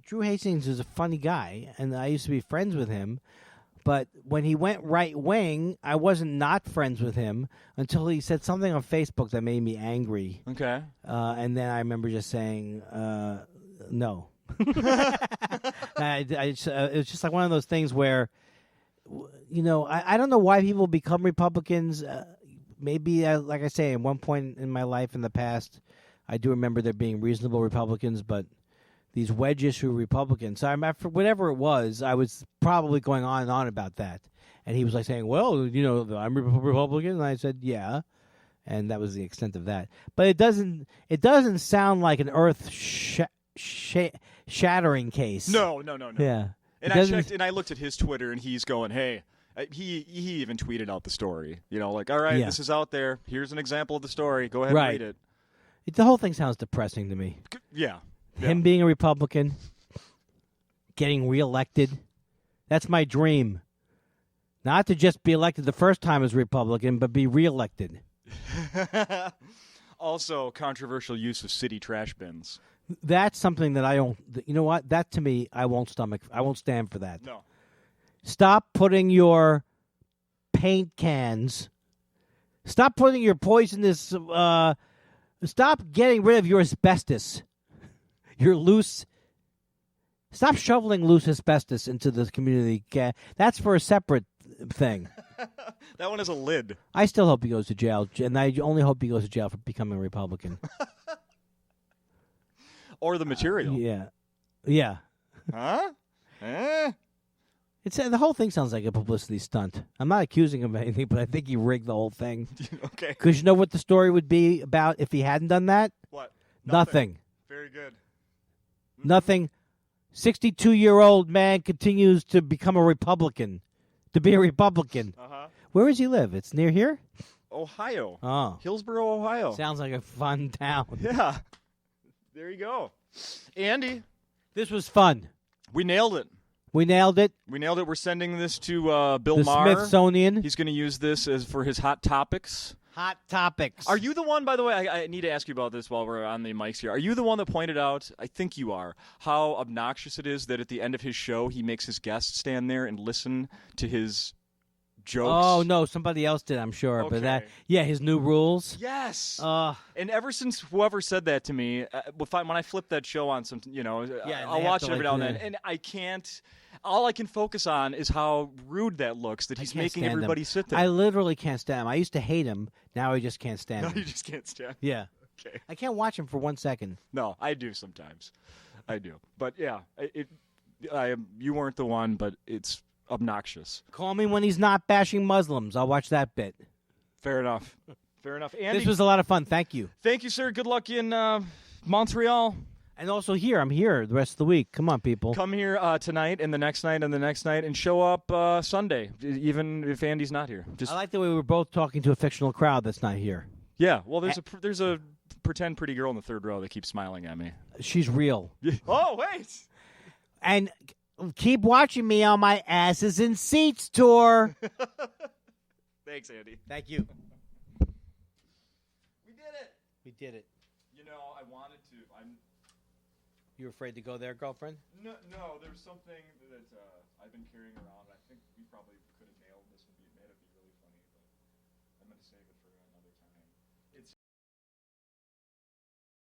S1: Drew Hastings is a funny guy, and I used to be friends with him. But when he went right-wing, I wasn't not friends with him until he said something on Facebook that made me angry.
S2: Okay.
S1: And then I remember just saying, no. It was just like one of those things where, I don't know why people become Republicans. Maybe, like I say, at one point in my life in the past, I do remember there being reasonable Republicans, but these wedge issue Republicans. So for whatever it was, I was probably going on and on about that. And he was like saying, well, I'm a Republican. And I said, yeah. And that was the extent of that. But it doesn't sound like an earth shattering case.
S2: No.
S1: Yeah.
S2: And I checked, and I looked at his Twitter, and he's going, hey, he even tweeted out the story. Like, all right, This is out there. Here's an example of the story. Go ahead and read it.
S1: The whole thing sounds depressing to me.
S2: Yeah.
S1: Him being a Republican, getting reelected. That's my dream. Not to just be elected the first time as Republican, but be reelected.
S2: Also, controversial use of city trash bins.
S1: That's something that I don't. You know what? That to me, I won't stomach. I won't stand for that.
S2: No.
S1: Stop putting your paint cans. Stop putting your poisonous. Stop getting rid of your asbestos. Your loose. Stop shoveling loose asbestos into the community. That's for a separate thing.
S2: That one has a lid.
S1: I still hope he goes to jail, and I only hope he goes to jail for becoming a Republican.
S2: Or the material.
S1: Yeah.
S2: Huh?
S1: The whole thing sounds like a publicity stunt. I'm not accusing him of anything, but I think he rigged the whole thing.
S2: Okay.
S1: Because you know what the story would be about if he hadn't done that?
S2: What?
S1: Nothing.
S2: Very good.
S1: Nothing. 62-year-old man continues to become a Republican. To be a Republican.
S2: Uh-huh.
S1: Where does he live? It's near here?
S2: Ohio.
S1: Oh.
S2: Hillsborough, Ohio.
S1: Sounds like a fun town.
S2: Yeah. There you go. Andy.
S1: This was fun.
S2: We nailed it.
S1: We nailed it.
S2: We're sending this to Bill Maher.
S1: The Smithsonian.
S2: He's going to use this as for his Hot Topics.
S1: Hot Topics.
S2: Are you the one, by the way, I need to ask you about this while we're on the mics here. Are you the one that pointed out, I think you are, how obnoxious it is that at the end of his show he makes his guests stand there and listen to his jokes?
S1: Oh, no, somebody else did, I'm sure.
S2: Okay.
S1: But his new rules.
S2: Yes. And ever since whoever said that to me, when I flip that show on, I'll watch it every now and then, and I can't. All I can focus on is how rude that looks, that he's making everybody sit there.
S1: I literally can't stand him. I used to hate him. Now I just can't stand him.
S2: No, you just can't stand him.
S1: Yeah.
S2: Okay.
S1: I can't watch him for 1 second.
S2: No, I do sometimes. I do. But, yeah, you weren't the one, but it's obnoxious.
S1: Call me when he's not bashing Muslims. I'll watch that bit.
S2: Fair enough. Andy,
S1: this was a lot of fun. Thank you.
S2: Thank you, sir. Good luck in Montreal.
S1: And also here. I'm here the rest of the week. Come on, people.
S2: Come here tonight and the next night and the next night and show up Sunday, even if Andy's not here.
S1: I like the way we were both talking to a fictional crowd that's not here.
S2: Yeah, well, there's a pretend pretty girl in the third row that keeps smiling at me.
S1: She's real.
S2: Oh, wait.
S1: And keep watching me on my Asses in Seats tour.
S2: Thanks, Andy.
S1: Thank you. We did it.
S2: I wanted to.
S1: You afraid to go there, girlfriend?
S2: No, there's something that I've been carrying around. I think we probably could have nailed this and made it be really funny, but I'm going to save it for